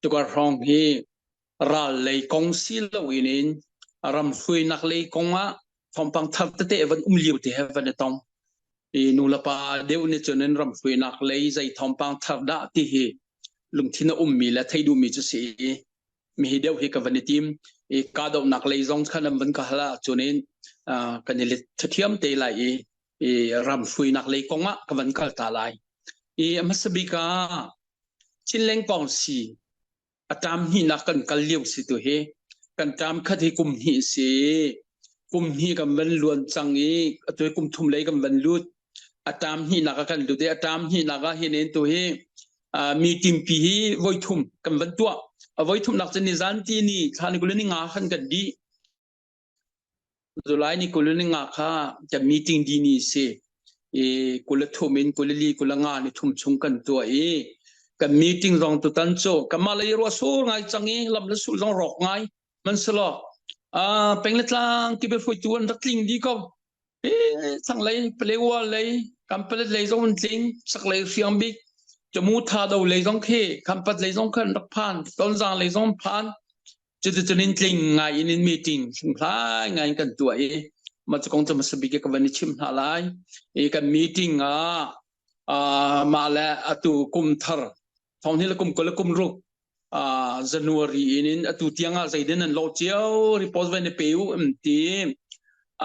ตุกรองเฮราเลยกงซิลวินินรำฟุยนักเลยกงะทอมปังทับเตะวันเลียวที่เฮวันตองนูลปาเดวเนี่ยจนนั้นรำฟุยนักเลยใจทอมปังทับดาที่เฮลุงที่น่ามีและไทยดูมีจะสีมีเดียวเฮกับวันทีมกาดนักเลยจงขันวันกะละจนนั้นกันเลยเทียมเตะไหลรำฟุยนักเลยกงะกับวันกะตาไหลมัสบิกาชินเลงกองสีอาตามหินักกันกัลเลียวสิตัวเฮกันตามคดีกุมหิสีกุมหิกันวันล้วนจังอีตัวกุมทุ่มเลยกันวันลุดอาตามหินักกันดูเดอาตามหินักเห็นตัวเฮมีติมปีฮีไว้ทุ่มกันวันตัวไว้ทุ่มนักจะนิจานที่นี่ท่านกุลนิงาขันกันดีจุลัยนี่กุลนิงาข้าจะมีติงดีนี่เสกุลทุ่มินกุลลีกุลงานนี่ทุ่มชงกันตัวกันมีติ้งรองตุตันโจกันมาเลยรัวสู้ไงจังงี้ลำละสู้รองรอกไงมันสลอเป็นเล็ดลางกิบไปฟุยจวนรักลิงดีก็ทั้งเลยเปลวเลยกันเปลเลยจงมันลิงสักเลยเสียงบิ๊กจมูกทาดาวเลยจงเคกันเปลเลยจงขันรักพานต้นจางเลยจงพานจะนินลิงไงนินมีติ้งสิงพลายไงกันตัวมันจะคงจะมาสบิกกับวันนี้ชิมหาลายกันมีติ้งมาแล้วตุกุมทาร์ทองที่ละกุมก็ละกุมรุกJanuary inin atu tianga zaiden an lo chiao report ven peu mti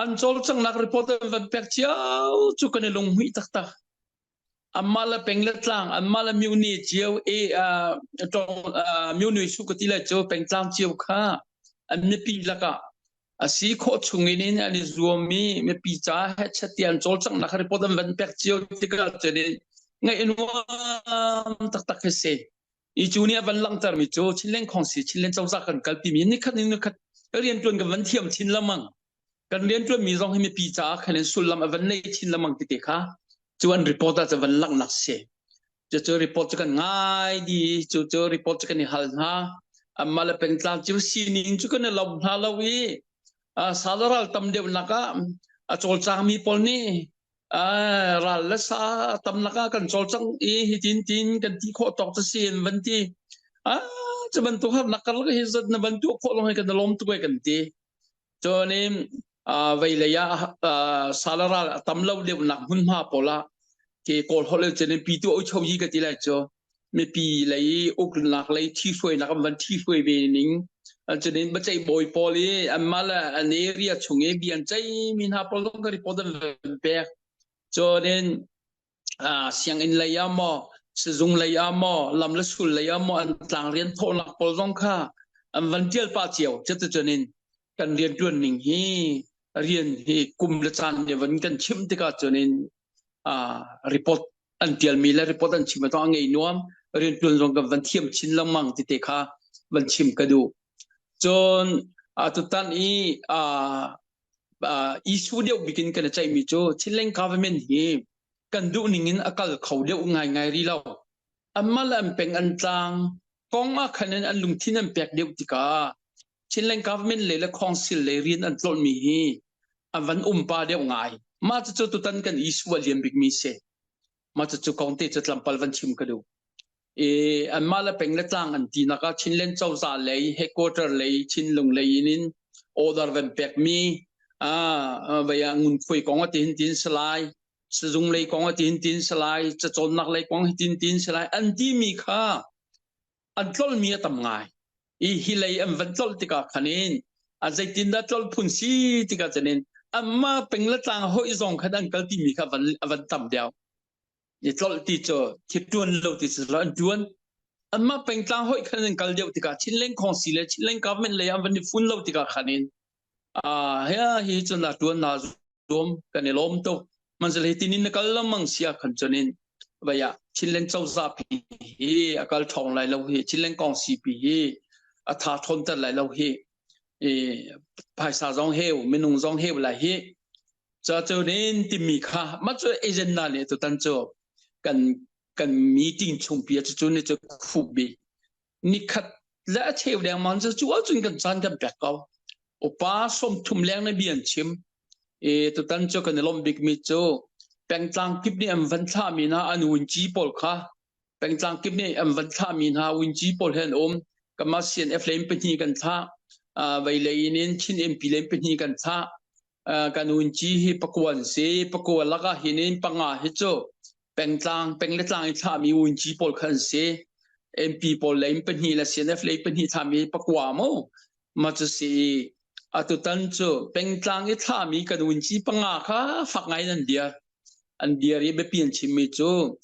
an chol chang nak report ven pek chiao chu kan long hui tak tak amala penglet lang amala miuni chiao tong miuni su ko tila cho pengtlang chiao kha an me pi laka asi kho chunginin ani zuomi me pi cha he chatian chol chang nak report ven pek chiao tikal chedin ngai enwa tak tak se junior วันลังตร์มิโจชินเล่งของสิชินเล่งเจ้าซักกันกัลปีมีนี่คันนี่คันเรียนจวนกับวันเทียมชินละมังกันเรียนจวนมีรองให้มีปีจ้าคะแนนสุลลัมวันในชินละมังติเตค่ะจวนรีพอร์ตจะวันลังนักเสจะเจอรีพอร์ตจะกันง่ายดีจะเจอรีพอร์ตจะกันหัลนะมาละเป็นกลางจิวซีนินจะกันเราหาเราวีสาระตั้มเดียวนักโจลจางมีปอลนี่รัลสาตำนักกันโจลจังทินกันที่ข้อตอกจะเสียนวันที่จะบรรทุกนักกันแล้วก็เห็นสัตว์บรรทุกข้อลงให้กันล้มตัวกันทีจนนี้วัยระยะสาระตำเล่าเดียวนักหุ่นมาปละที่ก่อนเขาเลยจะเนี่ยปีตัวอุชวีกันทีไรจ้ะไม่ปีเลยอุกนักเลยที่ช่วยนักวันที่ช่วยเวนิงจะเนี่ยไม่ใช่บอยปอลีมาละอันนี้เรียกชงเบียนใจมีนาปลงกันรีพอร์ตเบกจนเสียงอินเลยามอสจุงเลยามอลำละสุลเลยามออันต่างเรียนโทนักปลงค่ะอันวันเดียร์ป้าเจียวจะจนินกันเรียนจวนหนึ่งฮีเรียนฮีกุมละจันเดี๋ยววันกันชิมที่ก็จนินรีพอร์ตอันเดียร์มีและรีพอร์ตอันชิมต้องไงนวมเรียนจวนตรงกับวันเทียมชินละมังที่เตค่ะวันชิมกระดูจนตุตันisu dia bikin kana chai mi cho chileng government hi kan du ningin akal khau deu ngai ri law amal am peng an tlang kong ma khanen an lungthin am pek deu tika chileng government le la council le rin an tlon mi hi awan pa deu ngai ma chu tu tan kan isu aliam big mi se ma chu kaunte chatlam palwan chim ka du amal peng la tlang an ti naka chinlen chau za le headquarter le chinlung le inin order van pek mi vậy nguồn phơi con tin tin slide sử dụng lấy con tin slideจะจนนักlấy con tin slideอันที่มีค่าอันต้นมีทำไงฮิเลยอันวันต้นที่ก็ขันนินอันใจตินได้ต้นพุ่นซีที่ก็จะนินอันมาเป็นละต่างห้อยซองขนาดกันที่มีค่าวันต่ำเดียวนี่ต้นที่จะที่จวนเราที่จะอันจวนอันมาเป็นต่างห้อยขนาดกันเดียวที่ก็ชิ้นเล่งของสิเลยชิ้นเล่งกอล์ฟเมนเลยอันวันนี้ฟุ้นเราที่ก็ขันนินฮีจนละตัวน่ารวมกันในลมโตมันจะเลยที่นี่นักละมังเสียขันจนินว่าอย่าชิลเลนเจ้าซาปีอากาศทองไหลเราเฮชิลเลนกองสีปีอาทาทนแต่ไหลเราเฮภายษาจงเฮวเมนุงจงเฮวไหลเฮจะเจอเน้นที่มีค่ามันจะเอเจนต์เนี่ยตัวตั้งโจกันมีติ้งชงปีจะจนเนี่ยจะคู่บีนี่ขัดและเชวแดงมันจะจู่จนกันจันกันแบกเอาป้าสมทุ่มแรงในเบียนชิมตัวตั้งโจกันในลมบิ๊กมิโจแปลงต่างกิบนี่อันวันท่ามีนะอันวุ่นจีปอลค่ะ แปงจางกิบนี่วันท่ามีนาวินจีปอลเฮนกมาเซียนเอฟเลมเป็นฮีกันท่าไวเลยนินชินเอ็มพีเลมเป็นฮีกันท่ากันวินจีฮิปกวนเซปกวนแล้วก็หินินปังอาฮิโจแปงจางแปงเล็ดจางท่ามีวินจีปอลคันเซเอ็มพีปอลเลมเป็นฮีและเซียนเอฟเลมเป็นฮีท่ามีปกวามมาจะสีตุตันโจแปงจางท่ามีกันวินจีปังอาค่ะฝักไงนั่นเดียอันเดียรีเบเปลี่ยนชิมิโจ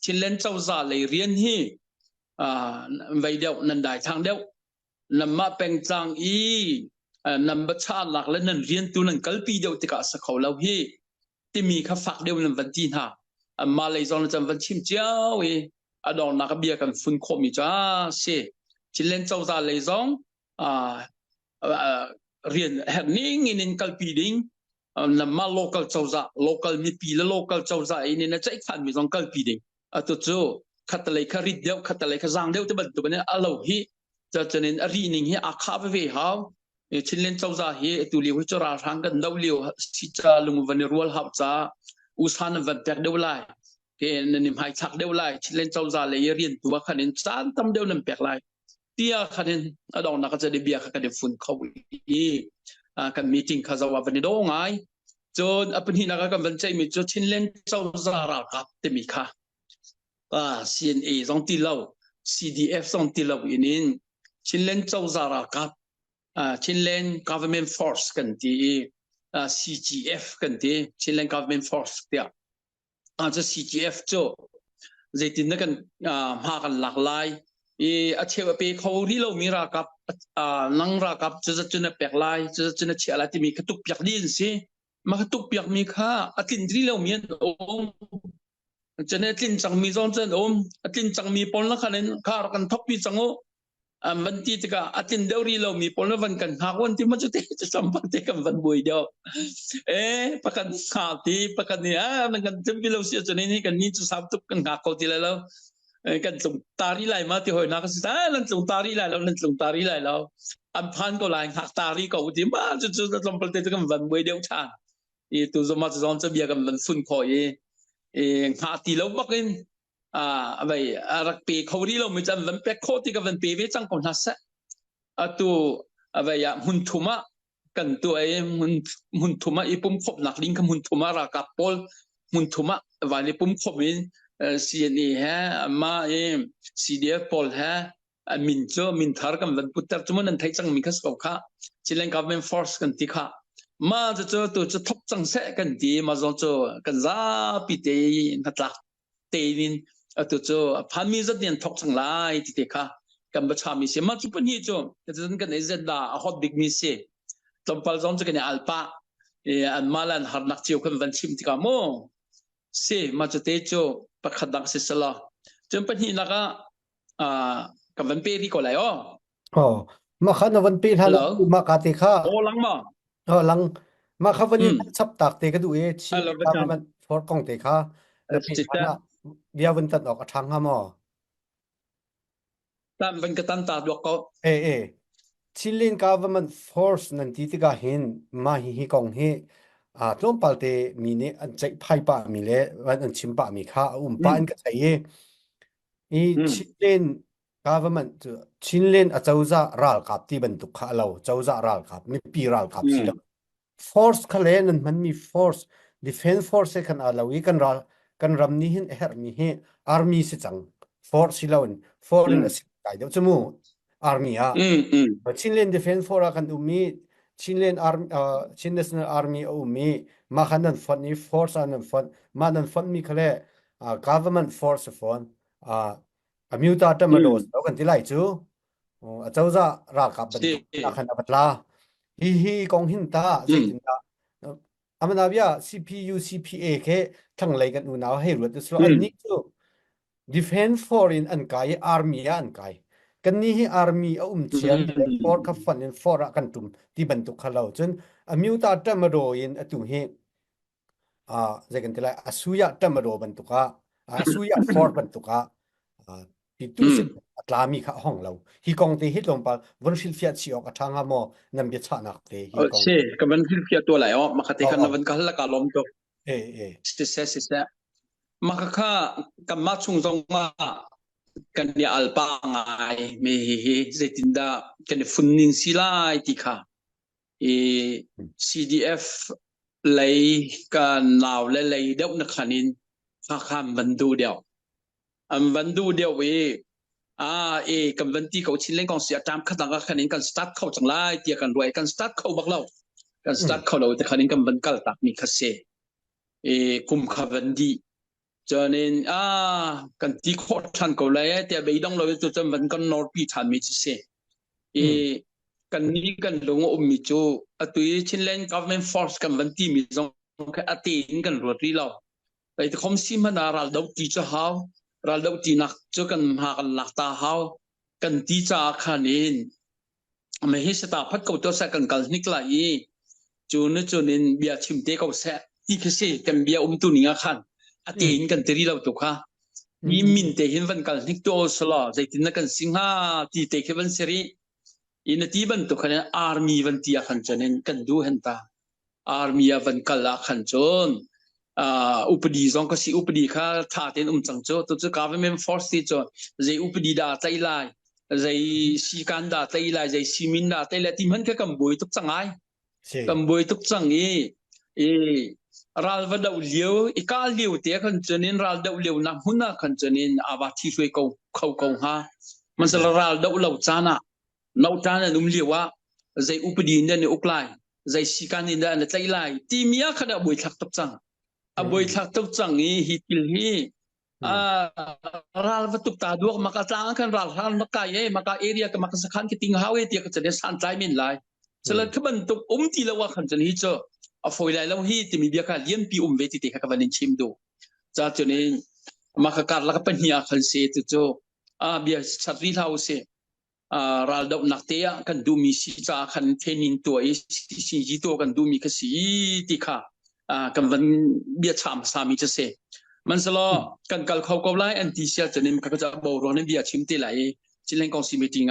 ชินเลนเจ้าซาเลยเรียนฮีไว้เดียวนั่นได้ทางเดียวนำมาเป็นจางนำบัชาหลักและนั่นเรียนตัวนั้นกัลปีเดียวติกาสักเขาแล้วฮีที่มีข้าฝักเดียวนั่นวันที่5มาเลยจอนจำวันชิมเจ้าอดองนักเบียกันฝุ่นโคมิจ้าเสียชินเลนเจ้าซาเลยจองเรียนแห่งนี้งินกัลปีดิ้งนำมา local เจ้าซา local มีปีและ local เจ้าซานี่นะจะอีกขันมีจองกัลปีดิ้งตัวโจขัดเลยขริดเดียวขัดเลยขจางเดียวจะบันตัวเนี่ยอารมณ์ฮีจะเน้นรีนิ่งฮีอาคาเวหาวชินเลนเจ้าซาฮีตุลีหัวจราทางกันดาวเลียวสิจาลุงวันรัวหับจ้าอุสานวันแตกเดียวไล่เห็นนิมหายชักเดียวไล่ชินเลนเจ้าซาเลยเรียนตัวขันนินจานตั้มเดียวนั่นแปลกไล่เตี้ยขันนินอดองนักจะได้เบียขันนินฝุ่นเขากันมีจริงข้าจะว่าวันนี้โดงไงจนอภินินักกันวันใจมีจนชินเลนเจ้าซารากับเตมิค่ะCNA สองตีเหล่า CDF สองตีเหล่าอินินชินเลนเจ้าซารากับชินเลน government force กันทีCGF กันทีชินเลน government force เดียจะ CGF โจเจตินกันมากันหลากหลายอาเชวเปเขาที่เรามีรากับนังรากับจะเปกลายจะเชื่ออะไรที่มีกระตุกเปียกดินสิมากระตุกเปียกมีค่าอาทิตย์ที่เรามีจะเนี่ยจินจังมีจอนเจนจินจังมีปนละคันนั้นข้ารักันทับปีจังวันที่ตะกะอาทิตย์เดียวรีเรามีปนละวันกันหากวันที่มันจะสัมพันธ์กันวันบุยเดียวประกันขาตีประกันเนี่ยนั่นกันจำเป็นเราเสียจนนี้กันนี่จะสับตุกกันหากเขาทีละแล้วกันส่งตารีไลมาที่หอยนักศึกษานั่นส่งตารีไลแล้วนั่นส่งตารีไลแล้วอันพันก็ไลหักตารีก็อุทิมาจะสัมพันธ์กันวันบุยเดียวชาตัวสมัติจอนจะเบียกันวันฝุ่นคอยหาตีแล้วบักเองอะไรรักปีเขาที่เราไม่จำวันเป็กโคที่กับวันปีเวจังคนหัสตัวอะไรหุ่นทุมากันตัวหุ่นทุมาปุ่มขบหนักลิงกับหุ่นทุมารากับปอลหุ่นทุมาวันนี้ปุ่มขบวินCNA ฮะมา CDF ปอลฮะมินโจมินทาร์กันวันพุทธจุมันนั่นไทยจังมีข้าศึกข้าชิลเลน government force กันที่ข้ามาจะตัวจะทบจังเสกันดีมาจนจะกันซาปิเตนัดลักเตนินตัวพันมีจะเดียนทบจังไล่ที่เด็กค่ะกันบัชามีเสียมาจุปนี้จ้ะจะกันเอเซดาฮอตบิ๊กมีเสียตอนปัจจุบันจะกันอัลปาอันมาลันหานักเที่ยวกันวันชิมที่กาโมเสียมาจะเตจ้ะประคัดดักเสียสละจนปัจจุบันนักกันวันเปรีก็เลยมาขันวันปีฮัลโหลมากาติค่ะลังมาหลังมาขับวันนี้ชับตักเตะก็ดูชีมันฟอร์กองเตะค่ะแล้วปีนั้นเดียววันตัดออกทางห้ามตั้งเป็นกระตันตาดวกก็ชิลินกาฟมันฟอร์สนั่นที่ที่ก็เห็นมาฮิกองเฮตรงปัลเตมีเนี่ยอันใจไพ่ปะมีเล่วันอันชิมปะมีค่ะปะอันก็ใช่ชิลินกาฟมันชิลินเจ้าจะรัลกับที่บรรทุกข้าเราเจ้าจะรัลกับมีปีรัลกับสิเราforce คะเลนมันมี force defense force กันอะไรวิกันรำนี้เห็นมีเห็น army สิจัง force สิเราforeign สิไกเดี๋ยวจะมูarmyชินเลน defense force กันมีชินเลนชิน national army มีมาขันนั้นฟันนี้ force อันนั้นฟันมานั้นฟันมีคะเลgovernment force ฟันมิวตาเตมาโดสแล้วกันที่ไรจูเจ้าจะรักกับบันทุกขันบัตลาฮีกองหินตาเจตินตามันอาเบีย CPU CPA แค่ทั้งหลายกันอุณาให้รู้แต่ส่วนอันนี้คือ Defense Foreign อันกาย Army อันกายกันนี้ให้ Army เชียนฟอร์คับฟันฟอร์กันตุ่มที่บรรทุกเขาจนมิวตาเตมโรอินตุเฮเจกันที่ไรสุยาเตมโรบรรทุกสุยาฟอร์บรรทุกที่ตู้สิอัตลามีข้าห้องเราฮีกองเตฮิตลงไปวันฟิลฟิอาชิออกทางหามอนำเบียชานักเตฮีกองใช่กับวันฟิลฟิอาตัวไหลมาคัดกันวันกันละการล้มตัวสิเสมาค่ากับมาชุงจงมา kan dia alpa ngai me he zetinda kan funning silai tika CDF เลยกันลาวและเลยเดานักขันินข้าข้ามบันดูเดียวบันดูเดียวกับวันที่เขาชิ้นเล่นกองเสียตามขั้นตอนขันินกันสตาร์ทเข้าจังไรเตียกันรวยกันสตาร์ทเข้าบักเล่ากันสตาร์ทเข้าเราแต่ขันินกันบันกัลตักมีคาเซกุมขบันดีจนนี้กันที่โคตรทันเขาเลยแต่ไปต้องเราจะจำวันกันนอร์ปีทันมีเซกันนี้กันลงมิจูตุยชินเลน government force กันวันที่มีจงแค่ตีนกันรวดรีเราแต่ที่คมสิมันราลดาวตีจะหาวราลดาวตีนักจะกันหากันหลักตาหาวกันตีจะขันอินไม่ให้สตาพัดเขาตัวเสกันกันนิกลายจูนินเบียชิมเตเขาเสที่คือเสกันเบียตุนิงขันตีนกันตีรีเราตุกฮะยิ่มินเตหินวันกันนิกตัวสลาใจตินนักกันสิงหาตีเตะวันเสรีinatiban to khanen army vantia khan chanen kan du henta army van kala khan chon upadi zong ka si upadi kha tha ten changcho to chu government force ti cho zai upadi da chailai zai sikan da chailai zai simin da chailai tim han ka kamboi tuk changai kamboi tuk changi ral va dau liu ikal liu te khan chanen ral dau liu na huna khan chanen awa thi sui ko khau ha man sal ral dau lau chana nautana numliwa zai upadi nda ne uklai zai sikan inda na tlailai timia khada boi thak tap chang aboi thak tap chang hi til hi ral vatuk ta duak maka tlang kan ral han maka ye maka area ka maka sakhan ki ting hawe ti ka chane san tlai min lai chalan khaban tuk ti lawa khan chan hi cho a foi lai law hi ti mi bia ka lian pi ve ti te ka banin chim do cha chane maka kar la ka pania khan se tu cho bia chatri lau se ral dau naktea kan du mi si cha khan thenin to si ji to kan du mi ka si ti kha kan van bia cham sa mi che se man salo kan kal khau ko lai anti sia chanim ka cha bo ro ne bia chim te lai chilen kong si meeting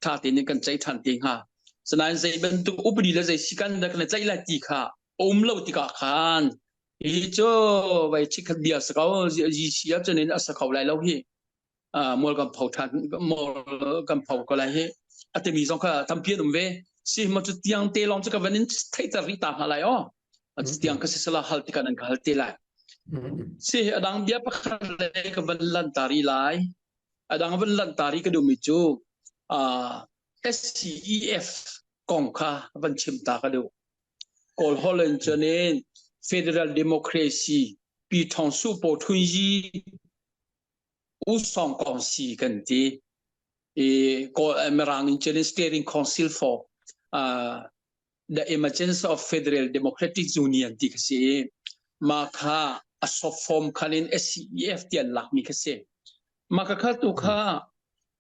tha te ne kan chai than ting ha sanan zai ban tu updi la zai sikan da kan chai la ti kha lo ti ka khan hi cho vai chi khat bia sa ka ji sia chanin asa khau lai lo hiมอลกัมเผาทันมอลกัมเผาก็เลยอาจจะมีสองข้อทำเพียงเว้สิมันจะเตียงเตลองจะกับวันนี้ไทยจะริตามอะไรอาจจะเตียงก็เสียสละฮัลติกันก็ฮัลติเลยสิอดังเบียพักเลยกับวันลันตารีไลอดังวันลันตารีก็ดูมิจูSCEF กองข้าวันชิมตาก็ดูกอลฮอลแลนด์เจเนน Federal Democracy ปีทองสู้โปทุนยีusong konsi kanti ko merang in steering council for the emergence of federal democratic union ti kasi maka asof form kanin SCEF tian lak mi kasi maka kha tu kha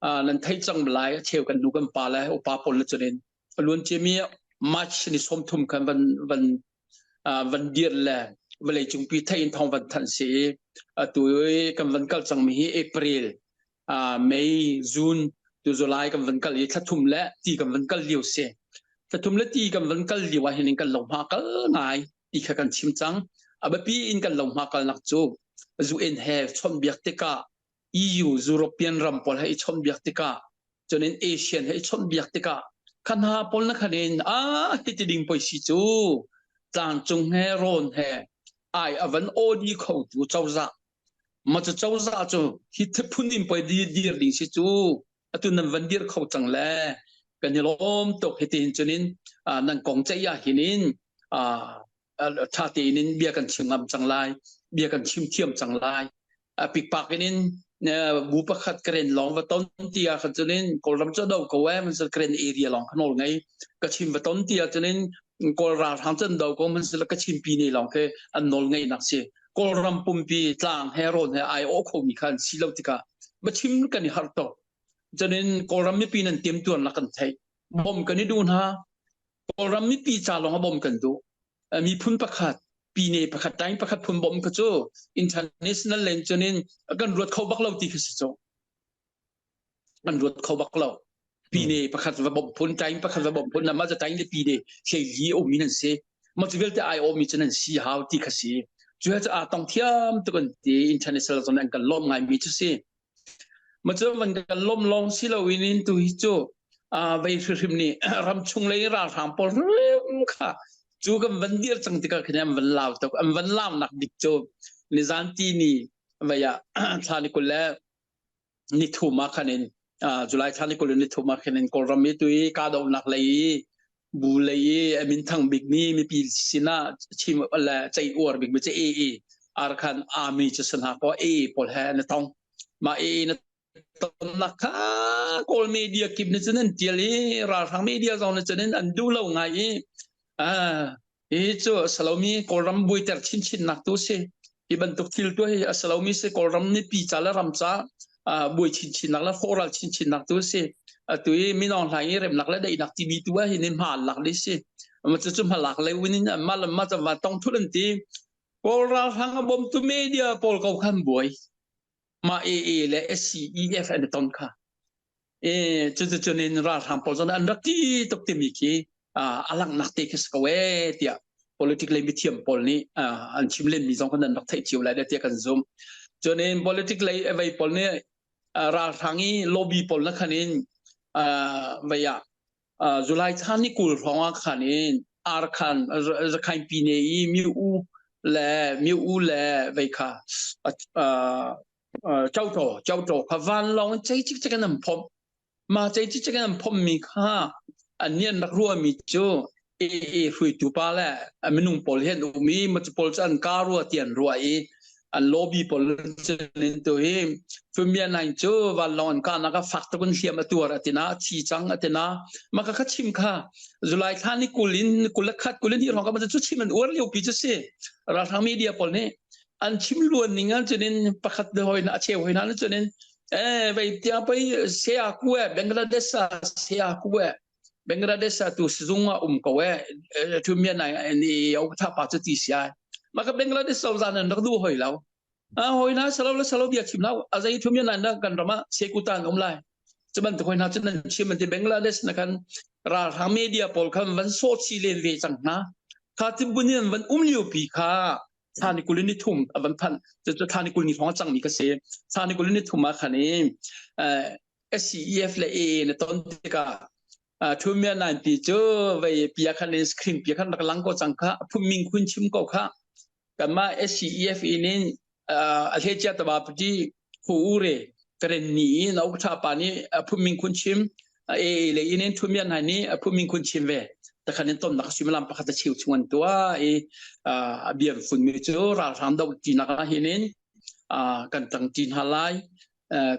nan thai chang lai cheu kan du kan pa lai opa pol le chonen lun chemi march ni som thum kan van dir la vale chung pi thai in thong van than se tuoi kan van kal chang mi April May June to July kan van kal thathum la ti kan van kal liu se thathum la ti kan van kal liwa hin kan long ma kal ngai ti kha kan chim chang abapi in kan long ma kal nak chu zu en have chom biak te ka EU European ram pol hai chom biak te ka chonen Asian hai chom biak te ka kan ha pol na khanin ti ti ding poi si chu tlang chung he ron he ai avan odi khau tu chawza ma chawza chu hi thpunin poi dir ding si chu atun nan van dir khau chang le kan lom tok hitin chunin nan kong chaya hinin tha te nin bia kan chingam changlai bia kan chim thiam changlai pik pakinin bu pakhat kren long wa ton tia khan chunin kolram cha do ko wa man sa kren area long khanol ngai ka chim wa ton tia chunin kol ra thang chen do ko man sa ka chim pi ni long ke an nol ngai nak se kol ram pum pi tlang heron he ai o kho mi khan si lo tika ba chim kan ni har to chunin kol ram mi pi nan tem tuan la kan thai bom kan ni dun ha kol ram mi pi cha long bom kan du mi phun pakhatปีนี้ประคัดใจประคัดพุ่มบ่มกระโจ international len จนินกันรวดเข้าบักเล่าตีคือสิโจกันรวดเข้าบักเล่าปีนี้ประคัดว่าบ่มพุ่นใจประคัดว่าบ่มพุ่นน่ะมาจะใจในปีนี้เฮียโอมีนั่นเสมันจะเวลแต่ไอโอมีฉะนั้นสิหาวตีคือสิจะต้องเทียมตะกันตี international จนนั้นกันล้มง่ายมีจะสิ มันจะมันกันล้มลงสิเราวินินตุฮิโจไปฟิมนี่รำชุงเลยราทางปอลเร็วค่ะจูกันวันเดียร์จังติกาขยันวันลาวตกวันลาวนักดิกโจนิจันตีนี่วายทานิกุลเลนิทุมาขันินจุลัยทานิกุลนิทุมาขันินกอลรามิตุยกาดาวนักเลยบูเลยมินทังบิกมีมีปีสินะชิมอะไรใจอวดบิกมีใจอาร์คันอามีจะสนาก็ปอลแฮนตองมานะตอนนักกอลมีเดียกิบนี่จะนั่นเจลีราทางมีเดียจอนจะนั่นอันดูแล้วไงจูสลามีกอลรัมบุยเตอร์ชินนักตัวเสอีบันตุกทิลตัวสลามีเสกอลรัมนี่ปีจาละรัมซาบุยชินนักละโฟรัลชินนักตัวเสตัวมีน้องหลายเรื่องนักละได้นักทีวีตัวหินมาหลักเลยเสมันจะจุ่มหลักเลยวันนี้มาจะมาต้องทุเรศที่กอลราทางบอมตัวมีเดียปอลเขาขันบุยมาและ SCEF อันต้นค่ะจุดนี้ราทางปอลจนอันรักที่ตกเต็มอีกอาลังนักเตะสกเวเตีย politic เลยมีเทียมปอลนี้อันชิมเล่นมีสองคนนั้นนักเตะจิ๋วเลยเตียกันซุ่มจนนี้ politic เลยไว้ปอลนี้ราทางนี้ lobby ปอลนักขันนี้ไว้จุลัยท่านนี่กุลร้องขันนี้อาร์คันจะใครปีนี้มิวและไว้ค่ะเจ้าโตค่ะวันลองใจจิกจักกันพอมาใจจิกจักกันพอมีค่ะอันนี้นักรัวมีจูคุยตุปาแหละมนุงปอลเห็นมีมันจะปอลจันการัวเตียนรัวอันลอบบี้ปอลจะนินตัวฟิมีอันไหนจูวันลองกันนักฟักตะกุนเขียมตัวอัตินาชีจังอัตินามันก็คัดชิมค่ะจุลัยท่านี่กุลคัดกุลินที่เราก็มันจะชุดชิมมันอวดเลี้ยวปีจะเสียราทางมีเดียปอลนี่อันชิมล้วนนี่งั้นจะนินประคัดเดหอยนะเชี่ยวหอยนะจะนินไปเที่ยวไปเซียกัวเบงกลาเดชเซียกัวเบงกลาเดชตัวซุงกัวทุ่มยันไหนนี่เอาถ้าปัจจุบันเสียมันก็เบงกลาเดชเราจะนั่นเราดูหอยแล้วหอยนะสลาวเบียชิมแล้วอาจจะทุ่มยันนั้นกันเรามาเสกุตันอมไลจะมันตัวหอยนะจะนั่นชิมมันที่เบงกลาเดชนะกันราทางมีเดียปอลคำวันโซชีเลนเวจังนะข้าที่บุญยันวันเลี้ยวปีค่ะท่านิกุลนิทุ่มวันพันจะท่านิกุลนิท้องจังมีกเสท่านิกุลนิทุ่มมาขันนี้SCEF และ AA ในตอนที่ก็ทุ่มยันนั้นปีเจอไว้ปีขันนี้สครีนปีขันนักลังก็จังค่ะพุ่มมิงคุณชิมก็ค่ะกันมา SCEF นี้อาเทจิตบาปที่ผู้เร่กรณีนักชาปานี้พุ่มมิงคุณชิมAA และนี้ทุ่มยันนี้พุ่มมิงคุณชิมเวแต่ขณะต้นนักสิมลำประคัตชิวชวนตัวเบียร์ฝุ่นมีเจอราทำดาวจีนักหินินกันตั้งจีนฮาไล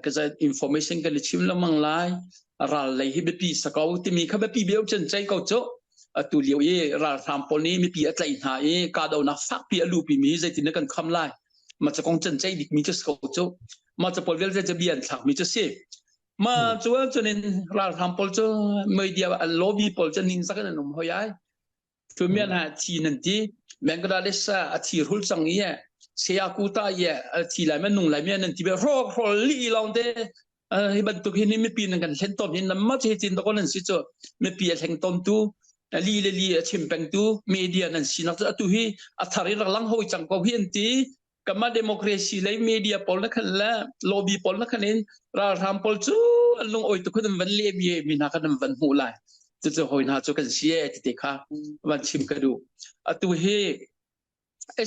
ก็จะอินโฟเมชันกันเลยชิมละมังไลราเลยฮิบปีสกาวที่มีข้าปีเบี้ยวจนใจเขาโจตัวเลี้ยวราทำปนนี้มีปีอะไรหายกาดาวนักฟักปีลูปีมีใจที่นักกันคำไลมันจะคงจนใจดิมีจะสกาวโจมันจะปนเวลจะเบียนถักมีจะเสียมาจวนจนราทำปอลจะไม่เดียวอันลอบบี้ปอลจะนินสักนั่นหนุ่มหอยคือเมียนหาทีนั่นที่แบงก์ดาเลสอาทีรุ่งสังเย่เสียกูตาเย่ทีไหลมันนุ่งไหลเมียนั่นที่เบรอกฮอลลี่ลองเดให้บรรทุกที่นี่ไม่ปีนึงกันเช่นต้นนี้น้ำมันจะจินตะกอนนั่นสิจ๊ะไม่ปีเช่นต้นตู้ลีชิมแปงตู้มีเดียนั่นสินักจะตู้ที่อัฐาริรักลังหอยจังก็เห็นที่กับมาเดโมคราซีเลยมีเดียปอลนักขันละลอบบี้ปอลนักขันนี้ราทำปอลจูลงโอยตุกันวันเลี้ยบีมีนักกันวันหูไลจะหอยนาจุกันเสียติดค่ะวันชิมกันดูตัวเฮ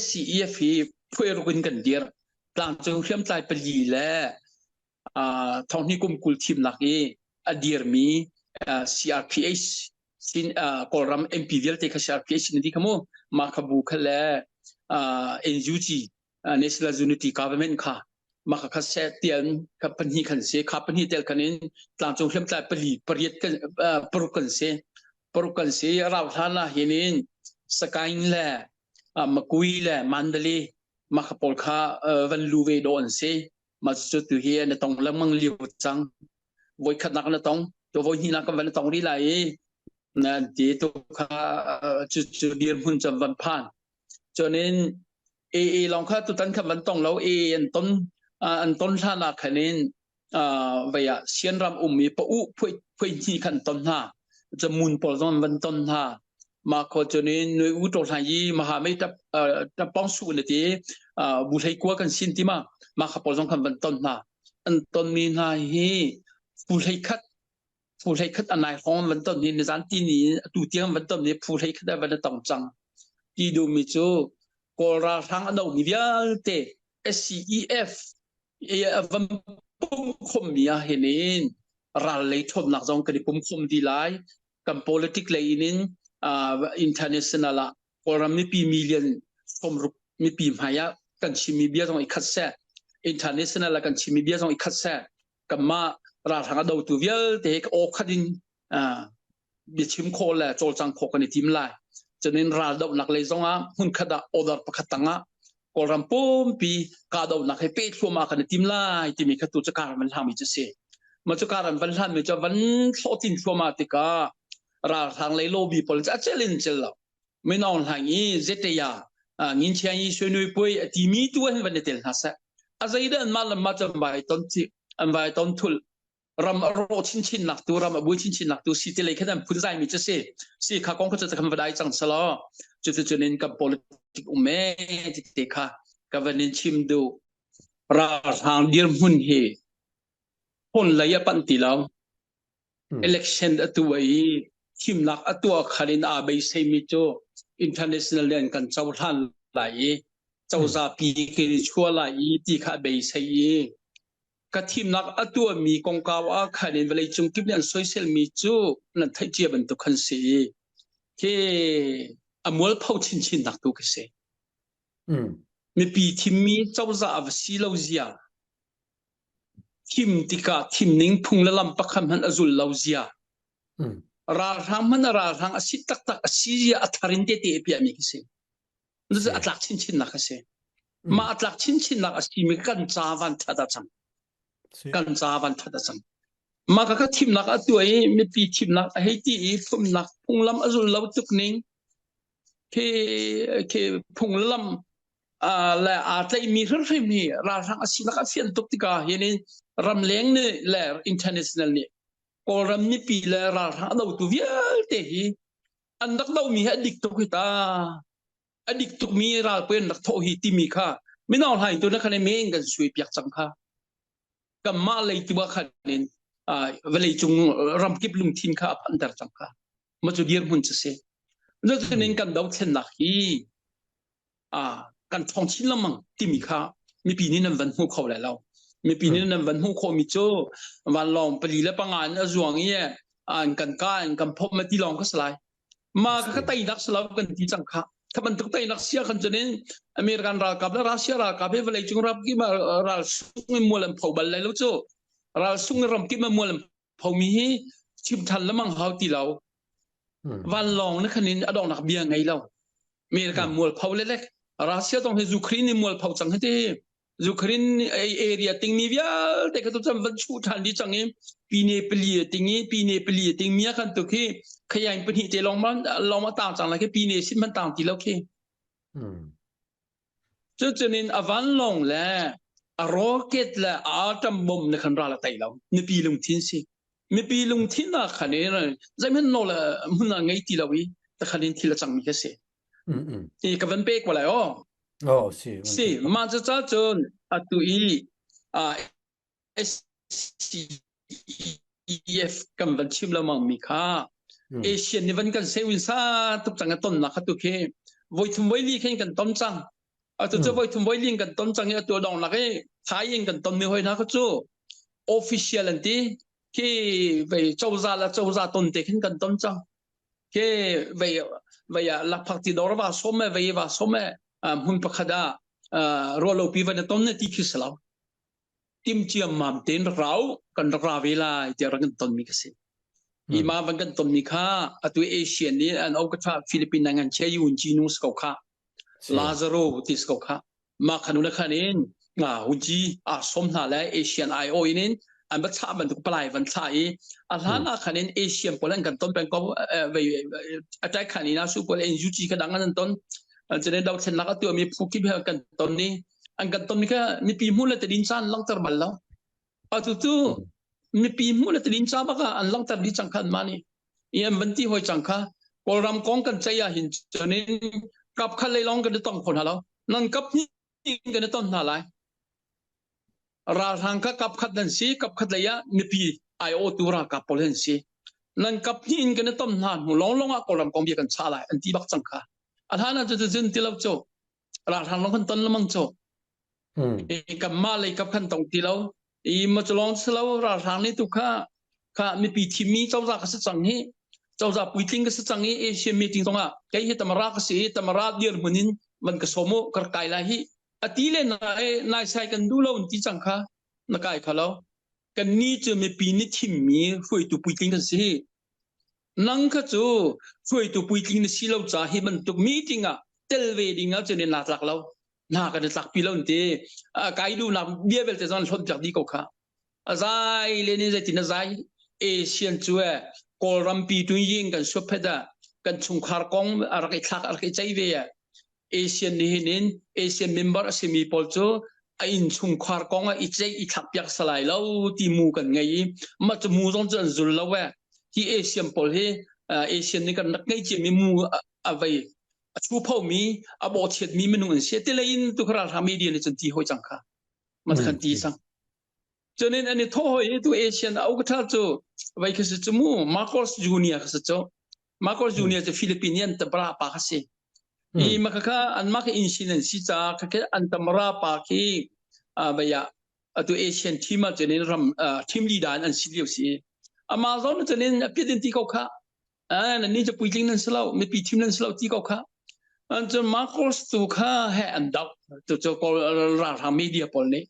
SCEF พูดรุนกันเดียร์กลางจงเชื่อมใจไปลีและท้องที่กลุ่มกุลทีมนักเดียร์มี CRPH สินกอรัม MPVL ที่เขา CRPH นี่ที่เขามาขบุกและNUG National Unity Government ค่ะมาคัสเซเตียนกับปัญหาขันเสขับปัญหาเตลคันนี้ตามจงเชื่อมใจผลิตประยุทธ์กันปรุกันเสเราท่านเห็นสกายแหละมากุยแหละมันเดลีมาขบปอลค่าวันลูเวโดนเสมาจุดตัวเฮียในตรงแล้วมังเลี้ยวจังวัยขนาดนั้นตรงตัววัยนี้นักวันตรงนี้ไหลนั่นที่ตัวข้าจุดเดียร์หุ่นจำวันผ่านจนนี้ลองค่าตัวตั้งคำวันตรงแล้วอันต้นท่านาคันนี้เวียเชียนรำมีปะอุพูดที่ขันต้นท่าจะมุนปอลต้นวันต้นท่ามาขอจนี้หน่วยอุตสาหมหาไม่จะป้องสู้ในที่บุตรให้กลัวกันสินที่มาขับปอลต้นคำวันต้นท่า อันตนมีนายเฮผู้ให้คัดอันไหนของมันต้นนี้ในสารที่นี้ตูเตียงมันต้นนี้ผู้ให้คัดได้วันต้องจังที่ดูมิจูกอราทางอันมีเดียเต SCEF วันปุ่มคมมีเห็นรัลเลยทบนักจงกระดิปุ่มคมดีไลกับ politics เลยนินinternational ละกอรามีปีมิลเลียนสมรุปมีปีมายะกันชิมีเบียต้องอีกคัดแซ่ international ละกันชิมีเบียต้องอีกคัดแซ่กับมาราทางดาวตัวเวียเด็กออกคดินบิชิมโคแลโจลจังโคกันในทีมไลจะนินราดาวนักเลยจงหุ่นขดาอดาปะขัดตังกอรัมปุ่มปีกาดาวนักให้เป็ดชัวมากันในทีมไลที่มีขัดตุจการมันทำมิจะเสียมาจุการมันทำมิจะวันโซตินชัวมาติการาทางเลยโลบีพอลจะเจริญเจริญไม่นอนทางนี้เจตยางินเชียงยี่ช่วยนุ้ยป่วยที่มีตัวเห็นวันนี้เตลฮัสอาศัยเดินมาลำมาจะไปต้นที่อันไปต้นทุลรำโรชินหนักตัวรำบุยชินหนักตัวสิทธิ์เลยแค่นั้นผู้ใจมีจะเสียข้าก้องก็จะทำได้จังสลอจะเน้นกับ politic เมจิตค่ะกับวันนี้ชิมดูราทางเดียร์มุนเฮคนระยะปันติแล้ว election ตัวชิมหนักตัวขันอาไปเซมิโจ international เรียนกันเจ้าท่านไหลเจ้าซาปีกิริชัวไหลที่ข้าไปเซกทีมนักตัวมีกองกาวขันเวลาจงกิบเรียนโซเชียลมีจูนั่นไทยเจียบันตุขันสีที่อมวลเผาชินนักตัวกันสีมีปีทีมมีเจ้าซาอวสีเลวเซียทีมติกาทีมนิ่งพุงละลำปักคำหันอจุลเลวเซียราทางมันราทางอสิตักอสิยาอัฐรินเตติเอพีอามีกันสีนั่นจะอัตลักษณ์ชินนักกันสีมาอัตลักษณ์ชินนักอสิมีกันจาวันทัดจังกันจาวันทัดจังมากก็ทีมนักตัวมีปีทีมนักให้ที่พุ่มนักพุงลำอจุลเลวตุกนิ่งเคพุงลำและอาจจะมีเรื่องนี้ราทางอสินักเฟียนตุกติกาเห็นรำเลี้ยงเนี่ยและ international เนี่ยก็รำนี่ปีและราทางเราตัวเวียเตะอันนักเรามีอดีตตุกตาอดีตตุกมีราเป็นนักโทหิติมีค่าไม่น่าให้ตัวนักคะแนนเมงกันสวยเปียกจังค่ะกับมาเลยที่ว่าคะแนนเวลาจงรำกิบลุงทินค่ะอันเดอร์จังค่ะมาจุดเดียร์มันจะเสียแล้วคะแนนกันดาวเทนนักฮีกันท่องชินละมั่งที่มีค่ามีปีนี้นั่นวันหูเขาแล้วมีปีนี้นั่นวันหูเขามีโจวันลองปรีและปังงานจวงเงี้ยกันก้านกันพบมาที่ลองก็สลายมาก็ไต่นักสลับกันที่จังค่ะถ้ามันตกไต่นักเสียกันจะเน้นอเมริกันรากับและรัสเซียรากับเวลาจงรับกี่มาราสุ่งมัวลำเผาบัลเลยแล้วโจราสุ่งรำกี่มามัวลำเผามีชิมทันแล้วมั่งเขาที่เราวันลองนักคะแนนอดองนักเบียงไงเราอเมริกันมัวเผาเล็กรัสเซียต้องให้ยูเครนมัวเผาจังให้ที่ยูเครนเอเรียติงมีเวียแต่ก็ต้องทำวันชูทันที่จังเองปีเนปลีติงนี้ปีเนปลีติงเมียกันตัวที่ขยายเป็นหิเตลองมาต่างจังเลยแค่ปีเนสิมันต่างที่แล้วแค่จะเน้นอวันลงแล้วโรเก็ตและอาตัมบอมในขันราละไตแล้วในปีลงทิ้นสิในปีลงทิ้นนะคะแนนใจมันโนละมันไงที่เราวิแต่คะแนนที่เราจังมีแค่เสียอีกวันเป๊กว่าแล้วสิมาจะจ้าจนตัวSCEF กันวันชิมละมั่งมีค่าเอเชียในวันกันเซวินซาตุกจังกันต้นนะค่ะตัวเคไว้ทุ่มไว้ลีแข่งกันต้นจังตัวจะไว้ทุ่มไว้ลีกันต้นจังเนี่ยตัวดองนักท้ายยิงกันต้นไม่ค่อยนะก็จู่ official อันที่ไปเจ้าซาต้นเตะกันต้นจังไปla partidora va somme va somme hun pakada rolo pivan ton ne tikislau tim chiam mam ten rau kan ra vela jaran ton mi kase ima van ton mi kha atu asian ni an okata philippine nangan che yun jinu skau kha lazaro tis skau kha ma khanuna khanin hunji som na la asian io ininอันบัชามันถูกปลายวันใช้อันนั้นคะแนนเอเชียโปแลนด์กันต้นเป็นก็อาจารย์ขันนี้นะซูเปอร์เอ็นยูจีกันดังนั้นต้นจะได้ดาวเทนนักตัวมีผู้คิดกันต้นนี้อันกันต้นนี้ก็มีปีมูลแต่ดินซันลังตร์บัลแล้วจู่มีปีมูลแต่ดินซันบ้างอันลังตร์ดิจังขันมานี่ยังบันที่หอยจังค่ะพอรำกองกันใจหินจะนี้กับขันเลยลองกันต้องคนหาแล้วนั่นกับนี่กันต้นหาไร ราทางka kap khat nan si kap khat la ya mi pi ai o tu ra ka polen si nan kap ni in kan tom han hu long long a kolam kong bi kan cha lai an ti bak chang kha an hana chu jin ti lo cho ra thang long kan ton lamang cho e kam ma lai kap khan tong ti lo e ma chlong slo ra thang ni tu kha mi pi thi mi chau za ka sa chang hi chau za pui ting ka sa chang hi Asian meeting tonga kai he tamara ka si tamara dir munin man ka somo kar kai la hi atile nai sai kan du lo ti chang kha na kai kha lo kan ni chu mi pi ni thim mi foi tu pui ting kan si nang kha chu foi tu pui ting ni si lo cha hi man tu meeting a tel ve ding a chen na tlak lo na ka de tlak pi lo ti kai du na bia bel te zon thot jak di ko kha azai le ni ze tin azai Asian chu e kol ram pi tu yin kan so pheda kan chung khar kong ar kai thak ar kai chai ve ya Asian ni hinin Asian member asimi polcho ain chung khar kong a ichei I thak pyak salai lo ti mu kan ngai ma chu mu jong chen zul lo wa ti Asian pol he Asian ni kan nak ngai chi mi mu avai chu phau mi abo chet mi menu an se te lein tu khara ha media ni chen ti hoi chang kha ma kan ti sang cho nên anh thô hỏi tu Asian au ka tha chu vai ka se chu mu Marcos Junior ka se chu Marcos Junior the Philippines ta bra pa ka se I makaka an maka incident si cha ka an tamara pa ki baya atu Asian team a chen ram team leader an si si Amazon chen apidin ti ko kha an ni cha puiling nan slo me pi team nan slo ti ko kha an chen Marcos tu kha he an dau tu cho ko ra ha media pol ne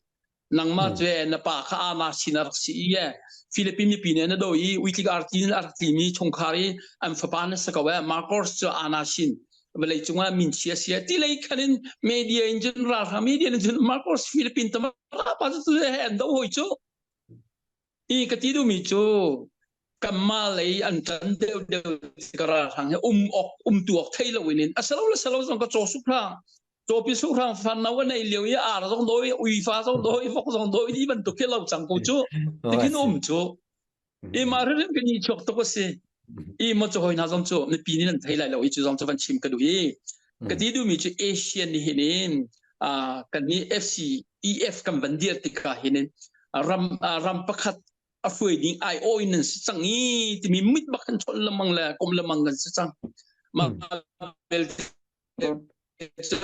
nang ma je na pa kha ama sinar si ye Philippines pi ne na do I weekly article mi chongkhari am fa pa na sa ka wa Marcos cho ana sin belai chunga min sia ti lai khanin media in general ha media in Marcos Philippines ta pa tu he ando hoi cho I ka ti du mi cho kamma lai an tan de kara hang ok tuok thai lo winin asalo jong ka cho su kha cho pi su kha fan na wa nei liu ya a jong doi ui fa jong doi fok jong doi di ban to ke lo chang ko cho tikin cho I ma re ke ni chok to ko se I mo cho hoi na jong cho me pi ni nan thai lai lo I chu jong cho van chim ka du I ka ti du mi chu Asian ni hinin kan ni FC EF kam ban dir ti ka hinin ram pakhat a foi ding ai o in sang I ti mi mit bakan chol lamang la kom lamang gan sang ma bel so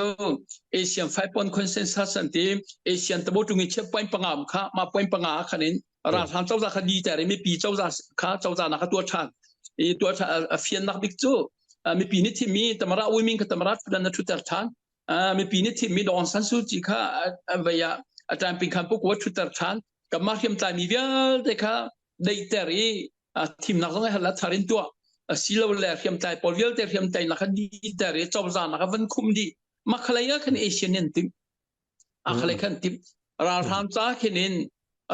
Asian 5-point consensus and team Asian tabo tungi che point pangam kha ma point panga khanin ra than chau za khadi ta re mi pi chau za kha chau za na kha tua than I tua tha fian nak bik chu mi pi ni thi mi tamara women ka tamara na thu tar than mi pi ni thi mi don san su chi kha avaya atam pin khan pu ko thu tar than ka ma khiam ta mi vial te kha dei teri thim nak zong hala tharin tua silo le khiam tai polvial te khiam tai na khadi ta re chau za na ka van khum di ma khalaya khan Asian tim a khalai khan tim ra tham cha khinin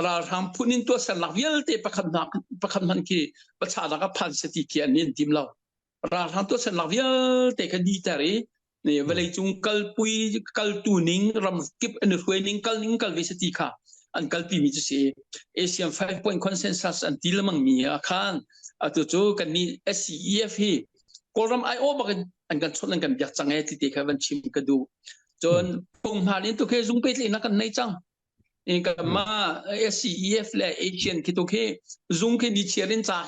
ra tham punin to san lak vial te pakhan man ki pacha da ka phan seti ki anin tim lo ra tham to san lak vial te khadi ta re ne velai chung kal pui kal tu ning ram kip an ruining kal ning kal veseti kha an kal pi mi chu se Asian 5-point consensus an tilamang mi khan atu chu kan ni SCEF hi koram IO ba an kan chon kan byak changai ti te kha van chim ka du chon pung ha ni to khe zung pe le na kan nei chang in ka ma SCEF le Asian ki to khe zung khe ni cherin cha